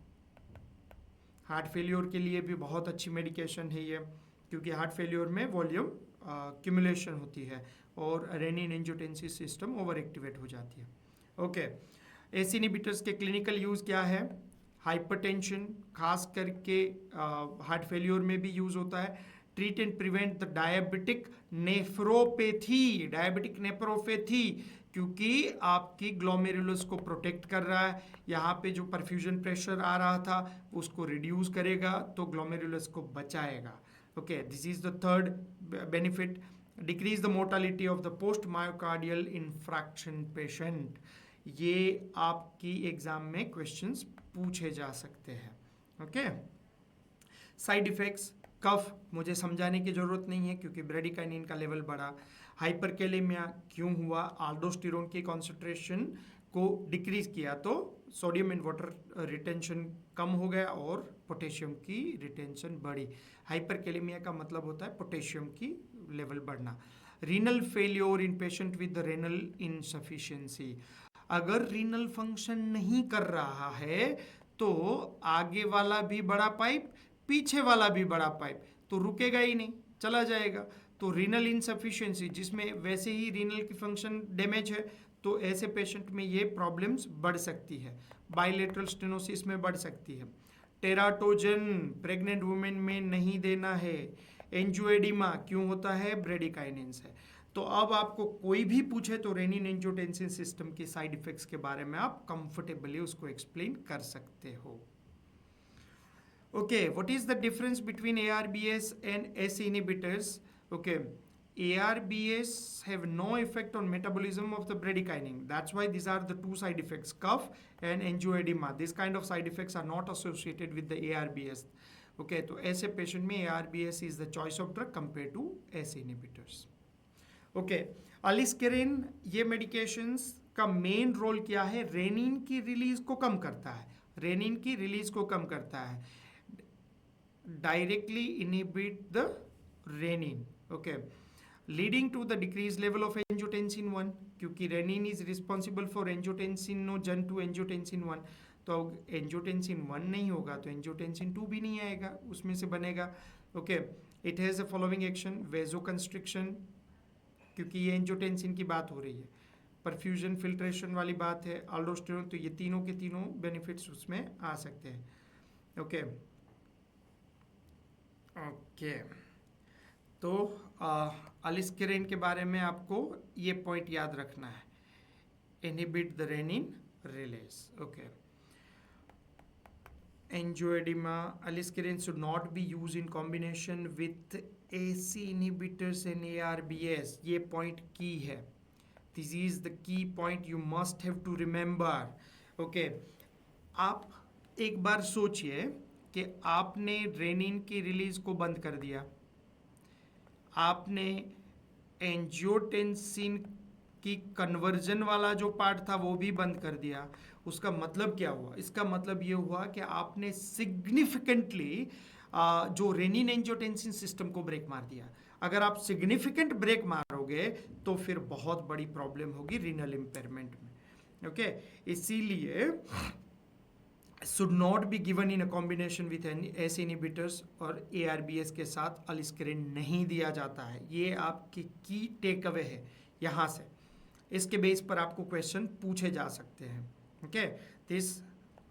S1: Heart failure के लिए भी बहुत अच्छी मेडिकेशन है ये, क्योंकि हार्ट फेलियर में वॉल्यूम क्यूमुलेशन होती है और rennin angiotensin system over activate हो जाती है. ओके, एसी इनिबिटर्स के क्लिनिकल यूज क्या है? हाइपरटेंशन, खास करके हार्ट फेलियर में भी यूज होता है. Treat and prevent the diabetic nephropathy. Diabetic nephropathy क्योंकि आपकी ग्लोमेरुलस को प्रोटेक्ट कर रहा है. यहाँ पे जो परफ्यूजन प्रेशर आ रहा था उसको रिड्यूस करेगा तो ग्लोमेरुलस को बचाएगा. Okay, this is the third benefit. Decrease the mortality of the post myocardial infarction patient. ये आपकी एग्जाम में क्वेश्चंस पूछे जा सकते हैं. ओके, साइड इफेक्ट्स, कफ मुझे समझाने की जरूरत नहीं है क्योंकि ब्रेडिकाइनिन का लेवल बढ़ा. हाइपरकेलेमिया क्यों हुआ? अल्डोस्टेरोन की कॉन्सेंट्रेशन को डिक्रीज किया तो सोडियम एंड वाटर रिटेंशन कम हो गया और पोटेशियम की रिटेंशन बढ़ी. हाइपरकेलेमिया का मतलब होता है पोटेशियम की लेवल बढ़ना. Renal failure in patient with renal insufficiency. अगर रीनल फंक्शन नहीं कर रहा है तो आगे वाला भी बड़ा पाइप, पीछे वाला भी बड़ा पाइप, तो रुकेगा ही नहीं, चला जाएगा. तो रीनल इनसफिशिएंसी, जिसमें वैसे ही रीनल की फंक्शन डैमेज है, तो ऐसे पेशेंट में ये प्रॉब्लम्स बढ़ सकती है. बाइलेटरल स्टेनोसिस में बढ़ सकती है. टेराटोजन प्रेग्नेंट वुमेन में नहीं देना है. एंजियोएडिमा क्यों होता है? ब्रेडिकाइनिन से. तो अब आपको कोई भी पूछे तो रेनिन एंजियोटेंसिन सिस्टम के साइड इफेक्ट्स के बारे में आप कंफर्टेबली उसको एक्सप्लेन कर सकते हो. Okay, what is the difference between ARBS and ACE inhibitors? Okay, ARBS have no effect on metabolism of the bradykinin. That's why these are the two side effects, cough and angioedema. These kind of side effects are not associated with the ARBS. Okay, तो ऐसे patient में ARBS is the choice of drug compare to ACE inhibitors. Okay, aliskiren ये medications का main role क्या है? Rennin की release को कम करता है, रेनिन की रिलीज को कम करता है, directly inhibit the renin, okay, leading to the decrease level of angiotensin 1, क्योंकि renin is responsible for angiotensinogen to angiotensin 1, तो एंजियोटेंसिन 1 नहीं होगा तो एंजियोटेंसिन 2 भी नहीं आएगा, उसमें से बनेगा। Okay, it has a following action, वेजोकंस्ट्रिक्शन, क्योंकि ये एंजियोटेंसिन की बात हो रही है, परफ्यूजन फिल्ट्रेशन वाली बात है, अल्डोस्टेरोन, तो ये तीनों के तीनों बेनिफिट्स उसमें आ सकते हैं। ओके ओके, तो अलिस्केरिन के बारे में आपको ये पॉइंट याद रखना है, inhibit the rennin release. Okay, angioedema, aliskiren should not be used in combination with ACE inhibitors and ARBS, ये point key है, this is the key point you must have to remember। okay, आप एक बार सोचिए कि आपने rennin की release को बंद कर दिया, आपने एंजियोटेंसिन की कन्वर्जन वाला जो पार्ट था वो भी बंद कर दिया, उसका मतलब क्या हुआ? इसका मतलब ये हुआ कि आपने सिग्निफिकेंटली जो रेनिन एंजियोटेंसिन सिस्टम को ब्रेक मार दिया। अगर आप सिग्निफिकेंट ब्रेक मारोगे तो फिर बहुत बड़ी प्रॉब्लम होगी रीनल इम्पेयरमेंट में। ओके, इसीलिए should not be given in a combination with ACE inhibitors और ARBS के साथ अलिस्केरिन नहीं दिया जाता है। ये आपकी की टेक अवे है यहाँ से, इसके बेस पर आपको क्वेश्चन पूछे जा सकते हैं। Okay, this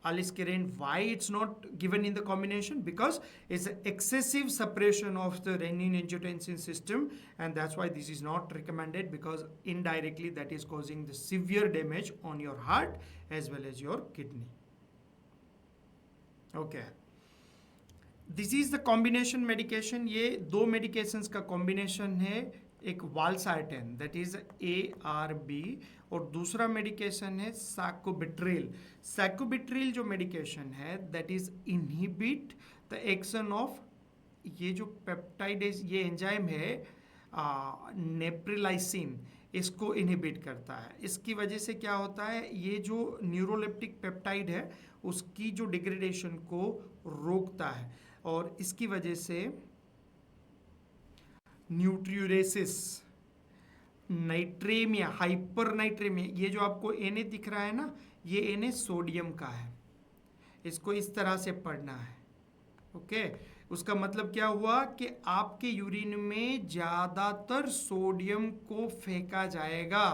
S1: aliskiren, why it's not given in the combination? Because it's an excessive suppression of the renin angiotensin system, and that's why this is not recommended, because indirectly that is causing the severe damage on your heart as well as your kidney। Okay, this is the combination medication, ये दो medications का combination है, एक वालसार्टेन that is ARB और दूसरा medication है सैकोबिट्रिल। सैकोबिट्रिल जो medication है that is inhibit the action of ये जो पेप्टाइडेज, ये एंजाइम है नेप्रिलाइसिन, इसको इनहिबिट करता है। इसकी वजह से क्या होता है, ये जो न्यूरोलेप्टिक पेप्टाइड है उसकी जो डिग्रेडेशन को रोकता है, और इसकी वजह से न्यूट्रियूरेसिस, नाइट्रेमिया, हाइपर नाइट्रेमिया, ये जो आपको Na दिख रहा है ना, ये Na सोडियम का है, इसको इस तरह से पढ़ना है। ओके, उसका मतलब क्या हुआ कि आपके यूरिन में ज़्यादातर सोडियम को फेंका जाएगा।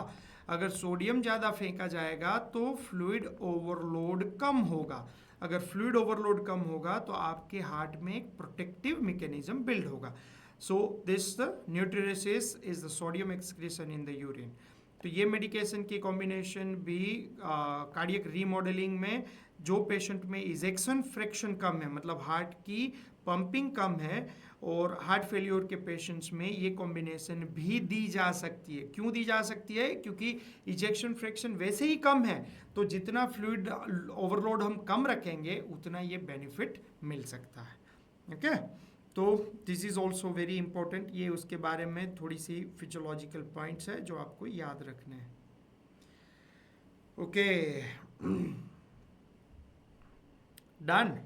S1: अगर सोडियम ज़्यादा फेंका जाएगा तो फ्लूइड ओवरलोड कम होगा, अगर फ्लूइड ओवरलोड कम होगा तो आपके हार्ट में एक प्रोटेक्टिव मैकेनिज्म बिल्ड होगा। So this the natriuresis is the sodium excretion in the urine. तो ये मेडिकेशन की कॉम्बिनेशन भी कार्डियक रीमॉडलिंग में, जो पेशेंट में इजेक्शन फ्रैक्शन कम है, मतलब हार्ट की पंपिंग कम है, और हार्ट फेल्योर के पेशेंट्स में ये कॉम्बिनेशन भी दी जा सकती है। क्यों दी जा सकती है? क्योंकि इजेक्शन फ्रैक्शन वैसे ही कम है, तो जितना फ्लूइड ओवरलोड हम कम रखेंगे उतना ये बेनिफिट मिल सकता है। ओके, तो this is also very important, ये उसके बारे में थोड़ी सी फिजियोलॉजिकल पॉइंट्स है जो आपको याद रखने हैं। Okay, done.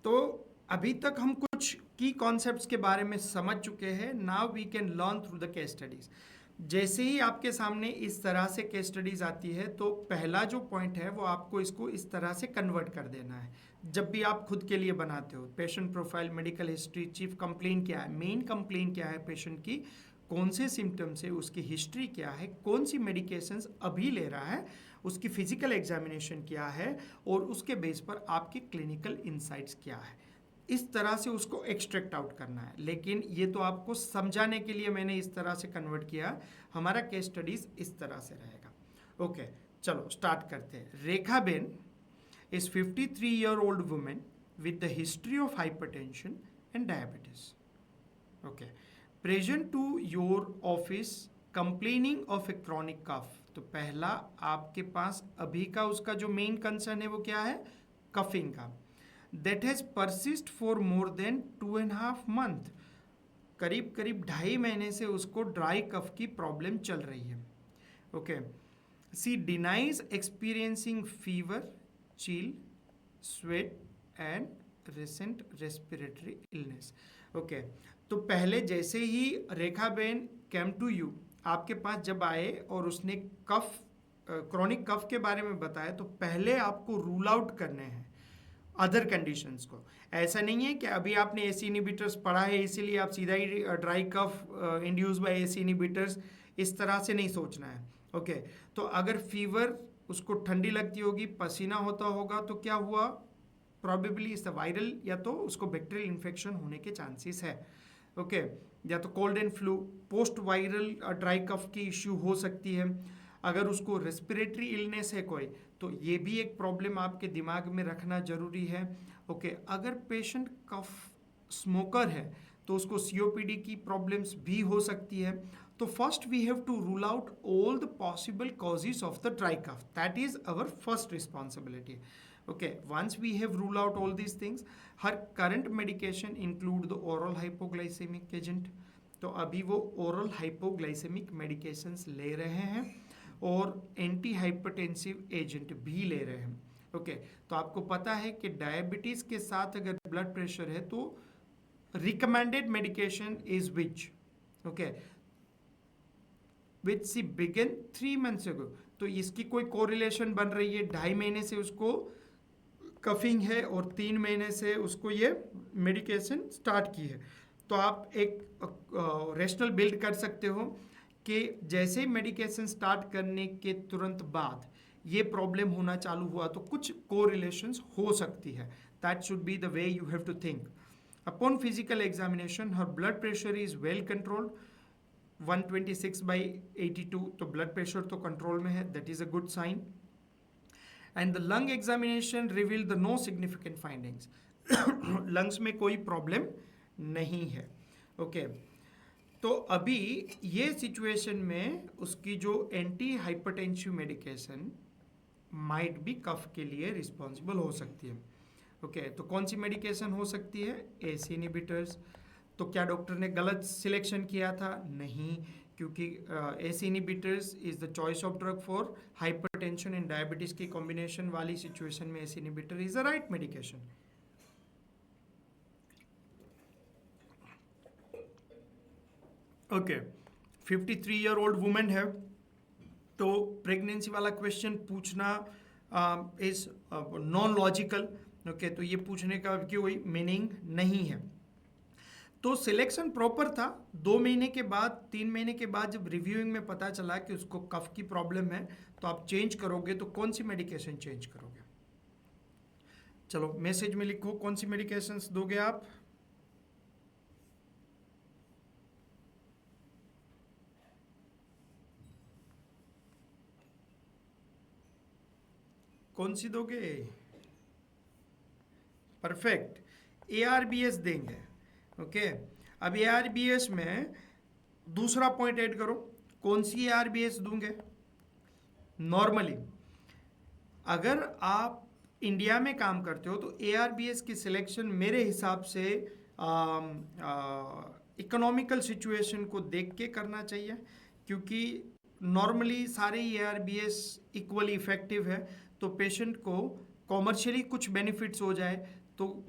S1: तो अभी तक हम कुछ की कॉन्सेप्ट्स के बारे में समझ चुके हैं। Now we can learn through the case studies. जैसे ही आपके सामने इस तरह से केस स्टडीज आती है तो पहला जो पॉइंट है वो आपको इसको इस तरह से कन्वर्ट कर देना है। जब भी आप खुद के लिए बनाते हो, patient profile, medical history, chief complain क्या है, मेन कंप्लेन क्या है पेशेंट की, कौन से सिम्टम्स है, उसकी हिस्ट्री क्या है, कौन सी मेडिकेशंस अभी ले रहा है, उसकी फिजिकल एग्जामिनेशन क्या है, और उसके बेस पर आपके क्लिनिकल इंसाइट्स क्या है, इस तरह से उसको एक्सट्रैक्ट आउट करना है। लेकिन ये तो आपको समझाने के लिए मैंने इस तरह से कन्वर्ट किया, हमारा केस स्टडीज इस तरह से रहेगा। ओके, चलो स्टार्ट करते हैं। रेखा Ben is 53-year-old woman with the history of hypertension and diabetes. Okay, present to your office complaining of a chronic cough. तो पहला आपके पास अभी का उसका जो मेन कंसर्न है वो क्या है? कफिंग का। That has persist for more than 2.5 month, करीब करीब 2.5 महीने से उसको ड्राई कफ की प्रॉब्लम चल रही है. Okay, she denies experiencing fever, chill, sweat and recent respiratory illness. Okay, तो पहले जैसे ही Rekha ben came to you, आपके पास जब आए और उसने कफ, क्रॉनिक कफ के बारे में बताया, तो पहले आपको रूल आउट करने हैं अदर कंडीशंस को. ऐसा नहीं है कि अभी आपने एसी इनहिबिटर्स पढ़ा है इसीलिए आप सीधा ही dry cough induced by ACE inhibitors, इस तरह से नहीं सोचना है. ओके, तो अगर फीवर, उसको ठंडी लगती होगी, पसीना होता होगा, तो क्या हुआ, प्रॉबेबली इस वायरल या तो उसको बैक्टीरियल इन्फेक्शन होने के चांसेस है. ओके, या तो cold and flu, post viral dry cough की इश्यू हो सकती है. अगर उसको रेस्पिरेटरी इलनेस है कोई, तो ये भी एक प्रॉब्लम आपके दिमाग में रखना जरूरी है. ओके, अगर पेशेंट कफ स्मोकर है तो उसको सीओपीडी की प्रॉब्लम्स भी हो सकती है. तो first we have to rule out all the possible causes of the dry cough. That is our first responsibility. Okay, once we have ruled out all these things, her current medication include the oral hypoglycemic agent. तो अभी वो oral hypoglycemic medications ले रहे हैं और anti hypertensive agent भी ले रहे हैं. ओके, तो आपको पता है कि डायबिटीज के साथ अगर ब्लड प्रेशर है तो recommended medication is which. Okay, which she begin 3 months ago. तो इसकी कोई कोरिलेशन बन रही है, 2.5 महीने से उसको कफिंग है और 3 महीने से उसको ये मेडिकेशन स्टार्ट की है. तो आप एक रेशनल बिल्ड कर सकते हो कि जैसे ही मेडिकेशन स्टार्ट करने के तुरंत बाद ये प्रॉब्लम होना चालू हुआ तो कुछ कोरिलेशंस हो सकती है. That should be the way you have to think. Upon physical examination her blood pressure is well controlled, 126/82. तो ब्लड प्रेशर तो कंट्रोल में है, that is a good sign. And the lung examination revealed the no significant findings. Lungs में कोई problem नहीं है. Okay, तो अभी ये सिचुएशन में उसकी जो एंटी हाइपरटेंसिव मेडिकेशन माइट भी कफ के लिए रिस्पॉन्सिबल हो सकती है. ओके, तो कौन सी मेडिकेशन हो सकती है, एसी इनहिबिटर्स. तो क्या डॉक्टर ने गलत सिलेक्शन किया था, नहीं, क्योंकि AC inhibitors is the choice of drug for hypertension and diabetes की कॉम्बिनेशन वाली सिचुएशन में ACE inhibitor is the right medication. Okay, 53-year-old women है, तो प्रेगनेंसी वाला क्वेश्चन पूछना इज नॉन लॉजिकल. ओके, तो ये पूछने का कोई मीनिंग नहीं है. तो सिलेक्शन प्रॉपर था. 2 महीने के बाद, 3 महीने के बाद जब रिव्यूइंग में पता चला कि उसको कफ की प्रॉब्लम है, तो आप चेंज करोगे तो कौन सी मेडिकेशन चेंज करोगे. चलो मैसेज में लिखो कौन सी मेडिकेशंस दोगे आप. कौन सी दोगे. परफेक्ट, ARBS देंगे. ओके, अब ARBS में दूसरा पॉइंट ऐड करो, कौन सी ARBS दूंगे. नॉर्मली अगर आप इंडिया में काम करते हो तो ARBS की सिलेक्शन मेरे हिसाब से इकोनॉमिकल सिचुएशन को देख के करना चाहिए, क्योंकि नॉर्मली सारे ARBS इक्वली इफेक्टिव है. तो पेशेंट को कॉमर्शियली कुछ बेनिफिट्स हो जाए तो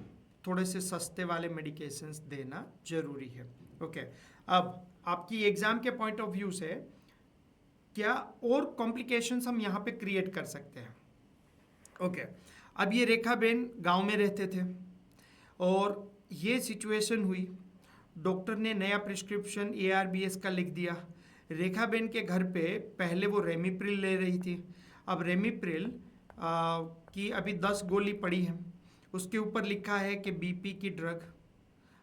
S1: थोड़े से सस्ते वाले मेडिकेशंस देना जरूरी है. ओके, अब आपकी एग्जाम के पॉइंट ऑफ व्यू से क्या और कॉम्प्लिकेशंस हम यहाँ पे क्रिएट कर सकते हैं. ओके, अब ये रेखा बेन गांव में रहते थे और ये सिचुएशन हुई, डॉक्टर ने नया प्रिस्क्रिप्शन ARBS का लिख दिया. रेखा बेन के घर पे पहले वो रेमिप्रिल ले रही थी. अब रेमिप्रिल की अभी 10 गोली पड़ी है, उसके ऊपर लिखा है कि BP की ड्रग.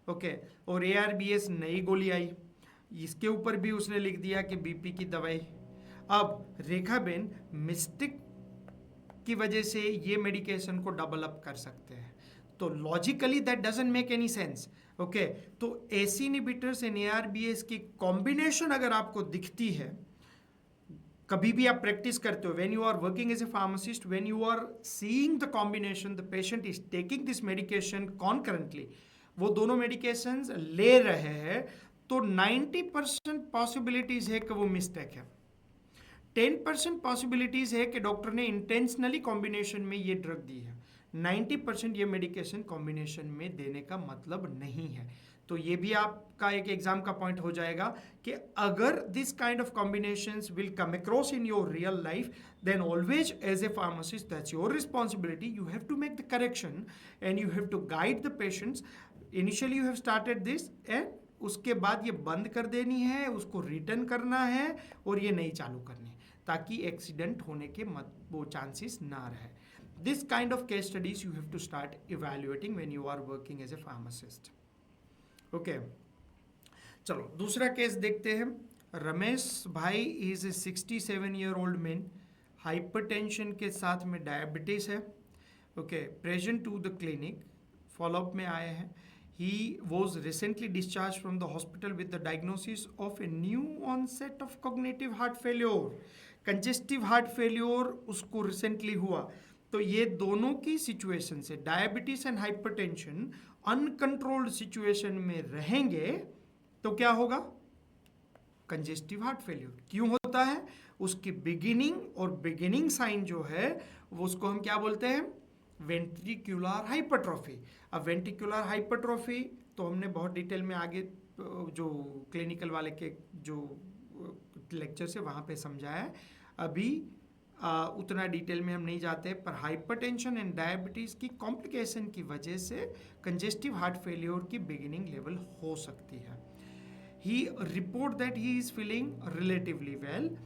S1: ओके, और ARBS नई गोली आई, इसके ऊपर भी उसने लिख दिया कि BP की दवाई. अब रेखा बेन मिस्टेक की वजह से ये मेडिकेशन को डबल अप कर सकते हैं. तो logically that doesn't make any sense. Okay, तो एसी इनहिबिटर्स एंड ARBS की कॉम्बिनेशन अगर आपको दिखती है कभी भी आप प्रैक्टिस करते हो, when you are working as a pharmacist, when you are seeing the combination, the patient is taking this medication concurrently, वो दोनों मेडिकेशंस ले रहे हैं, तो 90% पॉसिबिलिटीज है कि वो मिस्टेक है। 10% पॉसिबिलिटीज है कि डॉक्टर ने इंटेंशनली कॉम्बिनेशन में ये ड्रग दी है। 90% ये मेडिकेशन कॉम्बिनेशन में देने का मतलब नहीं है। तो ये भी आपका एक एग्जाम का पॉइंट हो जाएगा कि अगर this kind of combinations will come across in your real life, then always as a pharmacist that's your responsibility, you have to make the correction and you have to guide the patients. Initially you have started this and उसके बाद ये बंद कर देनी है, उसको return करना है और ये नई चालू करनी है, ताकि एक्सीडेंट होने के वो चांसेस ना रहे। This kind of case studies you have to start evaluating when you are working as a pharmacist. Okay, चलो दूसरा केस देखते हैं। रमेश भाई is a 67 year old man, hypertension के साथ में डायबिटीज है। Okay, present to the clinic, follow up में आए हैं। He was recently discharged from the hospital with the diagnosis of a new onset of cognitive heart failure. Congestive heart failure उसको recently हुआ। तो ये दोनों की सिचुएशन से, diabetes and hypertension uncontrolled situation में रहेंगे तो क्या होगा? Congestive heart failure. क्यों होता है? उसकी बिगिनिंग और बिगिनिंग साइन जो है वो उसको हम क्या बोलते हैं? Ventricular hypertrophy. अब वेंट्रिकुलर हाइपरट्रॉफी तो हमने बहुत डिटेल में आगे जो क्लिनिकल वाले के जो लेक्चर से वहाँ पे समझाया है, अभी उतना डिटेल में हम नहीं जाते, पर हाइपरटेंशन एंड डायबिटीज़ की कॉम्प्लिकेशन की वजह से कंजेस्टिव हार्ट फेलियर की बिगिनिंग लेवल हो सकती है। He report that he is feeling relatively well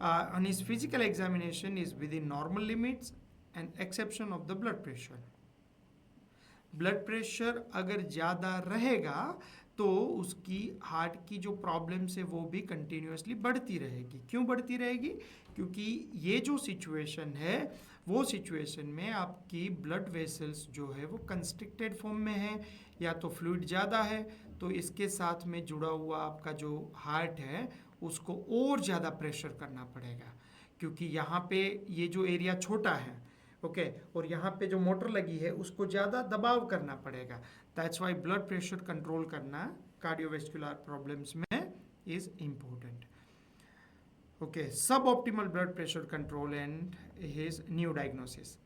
S1: and his physical examination is within normal limits and exception of the blood pressure. Blood pressure अगर ज़्यादा रहेगा तो उसकी हार्ट की जो प्रॉब्लम्स है वो भी कंटिन्यूसली बढ़ती रहेगी। क्यों बढ़ती रहेगी? क्योंकि ये जो सिचुएशन है वो सिचुएशन में आपकी ब्लड वेसल्स जो है वो कंस्ट्रिक्टेड फॉर्म में है, या तो फ्लूइड ज़्यादा है, तो इसके साथ में जुड़ा हुआ आपका जो हार्ट है उसको और ज़्यादा प्रेशर करना पड़ेगा, क्योंकि यहाँ पे ये जो एरिया छोटा है, ओके, और यहाँ पे जो मोटर लगी है उसको ज़्यादा दबाव करना पड़ेगा। That's why blood pressure control करना कार्डियोवेस्कुलर प्रॉब्लम्स में is important. Okay, suboptimal blood pressure control and his new diagnosis.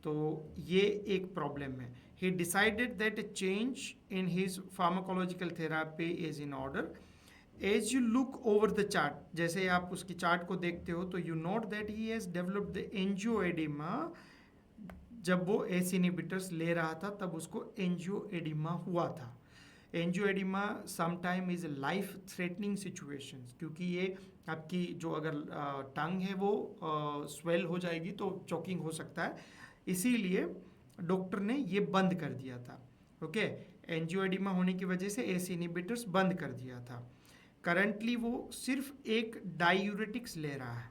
S1: तो ये एक प्रॉब्लम है। He decided that a change in his pharmacological therapy is in order. As you look over the chart, जैसे आप उसकी chart को देखते हो तो you note that he has developed the angioedema. जब वो एस इनहिबिटर्स ले रहा था तब उसको एंजियोएडिमा हुआ था। Angioedema sometime is life threatening situations, क्योंकि ये आपकी जो अगर टंग है वो स्वेल हो जाएगी तो चोकिंग हो सकता है, इसीलिए डॉक्टर ने ये बंद कर दिया था। ओके, एंजियोएडिमा होने की वजह से एस इनहिबिटर्स बंद कर दिया था। करंटली वो सिर्फ एक डायूरेटिक्स ले रहा है।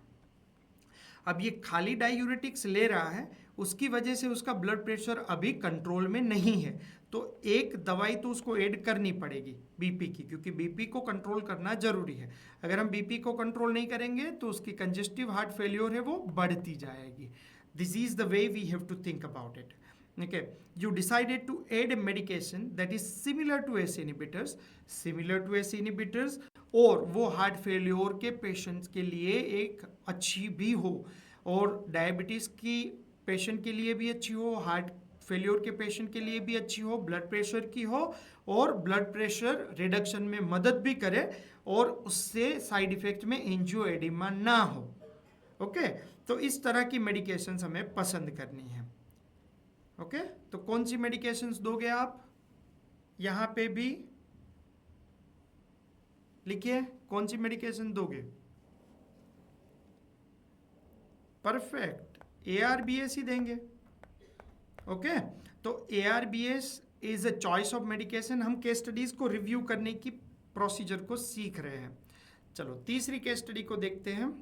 S1: अब ये खाली डायूरेटिक्स ले रहा है, उसकी वजह से उसका ब्लड प्रेशर अभी कंट्रोल में नहीं है, तो एक दवाई तो उसको ऐड करनी पड़ेगी बीपी की, क्योंकि बीपी को कंट्रोल करना जरूरी है। अगर हम बीपी को कंट्रोल नहीं करेंगे तो उसकी कंजेस्टिव हार्ट फेल्योर है वो बढ़ती जाएगी। This is the way we have to think about it. Okay, you decided to add a medication that is similar to ACE inhibitors, और वो हार्ट फेल्योर के पेशेंट्स के लिए एक अच्छी भी हो, और डायबिटीज़ की पेशेंट के लिए भी अच्छी हो, हार्ट फेल्योर के पेशेंट के लिए भी अच्छी हो, ब्लड प्रेशर की हो, और ब्लड प्रेशर रिडक्शन में मदद भी करे, और उससे साइड इफेक्ट में एंजियोएडिमा ना हो। ओके, तो इस तरह की मेडिकेशंस हमें पसंद करनी है। ओके, तो कौन सी मेडिकेशंस दोगे आप? यहाँ पे भी लिखिए कौन सी मेडिकेशन दोगे। परफेक्ट, ARBS ही देंगे। ओके, तो ARBS is a choice of medication. हम केस स्टडीज को रिव्यू करने की प्रोसीजर को सीख रहे हैं। चलो तीसरी केस स्टडी को देखते हैं।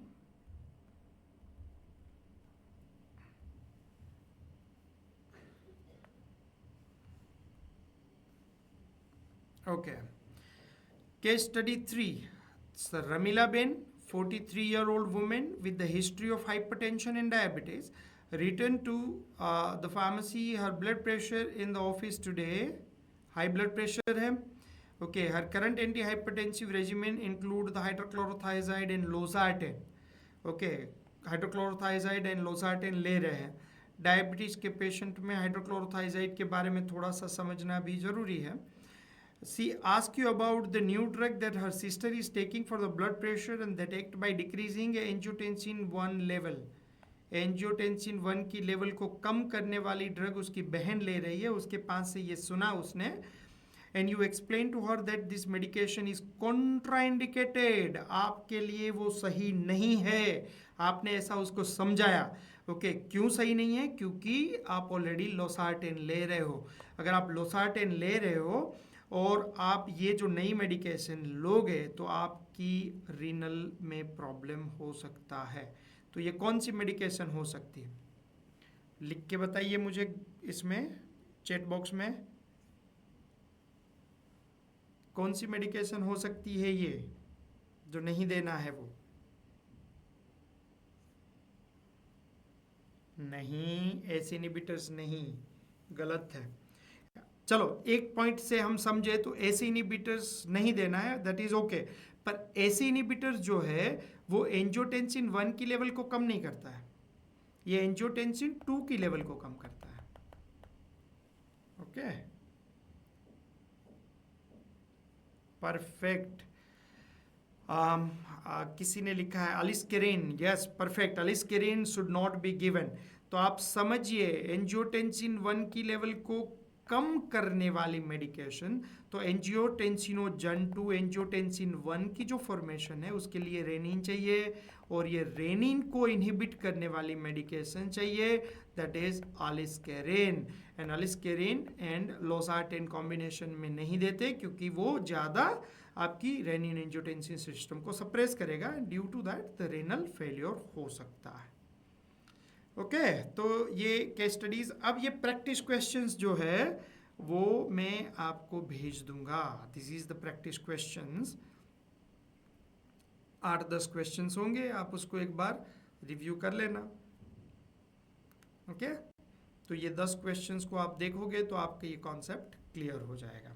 S1: Okay, case study 3, Ramila Ben 43-year-old woman with the history of hypertension and diabetes returned to the pharmacy. Her blood pressure in the office today, high blood pressure है. Okay, her current antihypertensive regimen include the hydrochlorothiazide and losartan. Okay, hydrochlorothiazide and losartan ले रहे हैं. Diabetes के patient में हाइड्रोक्लोरोथाइजाइड के बारे में थोड़ा सा समझना भी जरूरी है. She asked you about the new drug that her sister is taking for the blood pressure and that act by decreasing angiotensin 1 level. Angiotensin 1 की लेवल को कम करने वाली ड्रग उसकी बहन ले रही है. उसके पास से ये सुना उसने. And you explain to her that this medication is contraindicated. आपके लिए वो सही नहीं है. आपने ऐसा उसको समझाया. ओके, क्यों सही नहीं है? क्योंकि आप ऑलरेडी लोसार्टेन ले रहे हो. अगर आप लोसार्टेन ले रहे हो और आप ये जो नई मेडिकेशन लोगे तो आपकी रीनल में प्रॉब्लम हो सकता है. तो ये कौन सी मेडिकेशन हो सकती है? लिख के बताइए मुझे इसमें चैट बॉक्स में. कौन सी मेडिकेशन हो सकती है ये जो नहीं देना है? वो नहीं, एस इनिबिटर्स नहीं, गलत है. चलो, एक पॉइंट से हम समझे तो एस इनिबिटर्स नहीं देना है, दैट इज ओके. पर एस इनिबिटर्स जो है वो एंजियोटेंसिन 1 की लेवल को कम नहीं करता है. ये एंजियोटेंसिन 2 की लेवल को कम करता है. Okay, perfect. किसी ने लिखा है aliskiren. Yes, perfect. Aliskiren should not be given. तो आप समझिए, एंजियोटेंसिन 1 की लेवल को कम करने वाली मेडिकेशन, तो एंजियोटेंसिनोजन 2 एंजियोटेंसिन 1 की जो फॉर्मेशन है उसके लिए रेनिन चाहिए, और ये रेनिन को इनहिबिट करने वाली मेडिकेशन चाहिए, that is aliskiren. And aliskiren and losartan combination में नहीं देते क्योंकि वो ज़्यादा आपकी रेनिन एंजियोटेंसिन सिस्टम को सप्रेस करेगा. Due to that the renal failure हो सकता है. ओके, तो ये केस स्टडीज. अब ये प्रैक्टिस क्वेश्चंस जो है वो मैं आपको भेज दूंगा. This is the practice questions. 8-10 questions होंगे, आप उसको एक बार रिव्यू कर लेना. ओके, तो ये 10 क्वेश्चंस को आप देखोगे तो आपका ये कॉन्सेप्ट क्लियर हो जाएगा.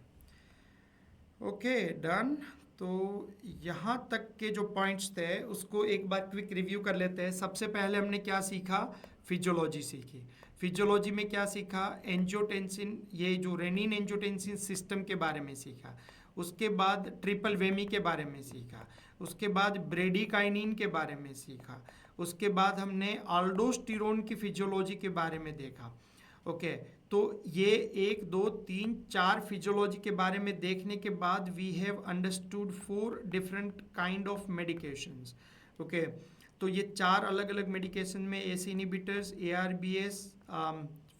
S1: Okay, done. तो यहाँ तक के जो पॉइंट्स थे उसको एक बार क्विक रिव्यू कर लेते हैं. सबसे पहले हमने क्या सीखा? फिजियोलॉजी सीखी. फिजियोलॉजी में क्या सीखा? एंजियोटेंसिन, ये जो रेनिन एंजियोटेंसिन सिस्टम के बारे में सीखा. उसके बाद ट्रिपल वेमी के बारे में सीखा. उसके बाद ब्रेडिकाइनिन के बारे में सीखा. उसके बाद हमने अल्डोस्टेरोन की फिजियोलॉजी के बारे में देखा. ओके, तो ये 1, 2, 3, 4 फिजियोलॉजी के बारे में देखने के बाद we have understood 4 different kind of medications. Okay, तो ये 4 अलग अलग मेडिकेशन में एस इनिबिटर्स, ARBs,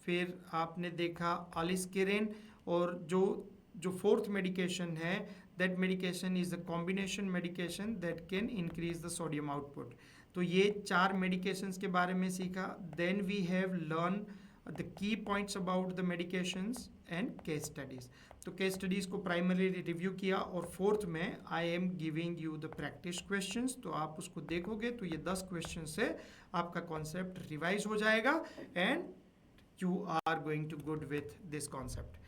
S1: फिर आपने देखा अलिस्केरिन, और जो 4th मेडिकेशन है that medication is the combination medication that can increase the sodium output. तो ये 4 मेडिकेशंस के बारे में सीखा. Then we have learn the key points about the medications and case studies. तो case studies को primarily review किया, और 4th में I am giving you the practice questions. तो आप उसको देखोगे तो ये 10 questions से आपका concept revise हो जाएगा and you are going to good with this concept.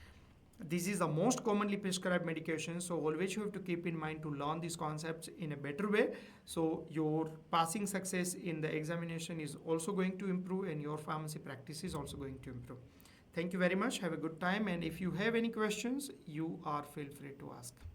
S1: This is the most commonly prescribed medication, so always you have to keep in mind to learn these concepts in a better way. So your passing success in the examination is also going to improve, and your pharmacy practice is also going to improve. Thank you very much. Have a good time, and if you have any questions, you are feel free to ask.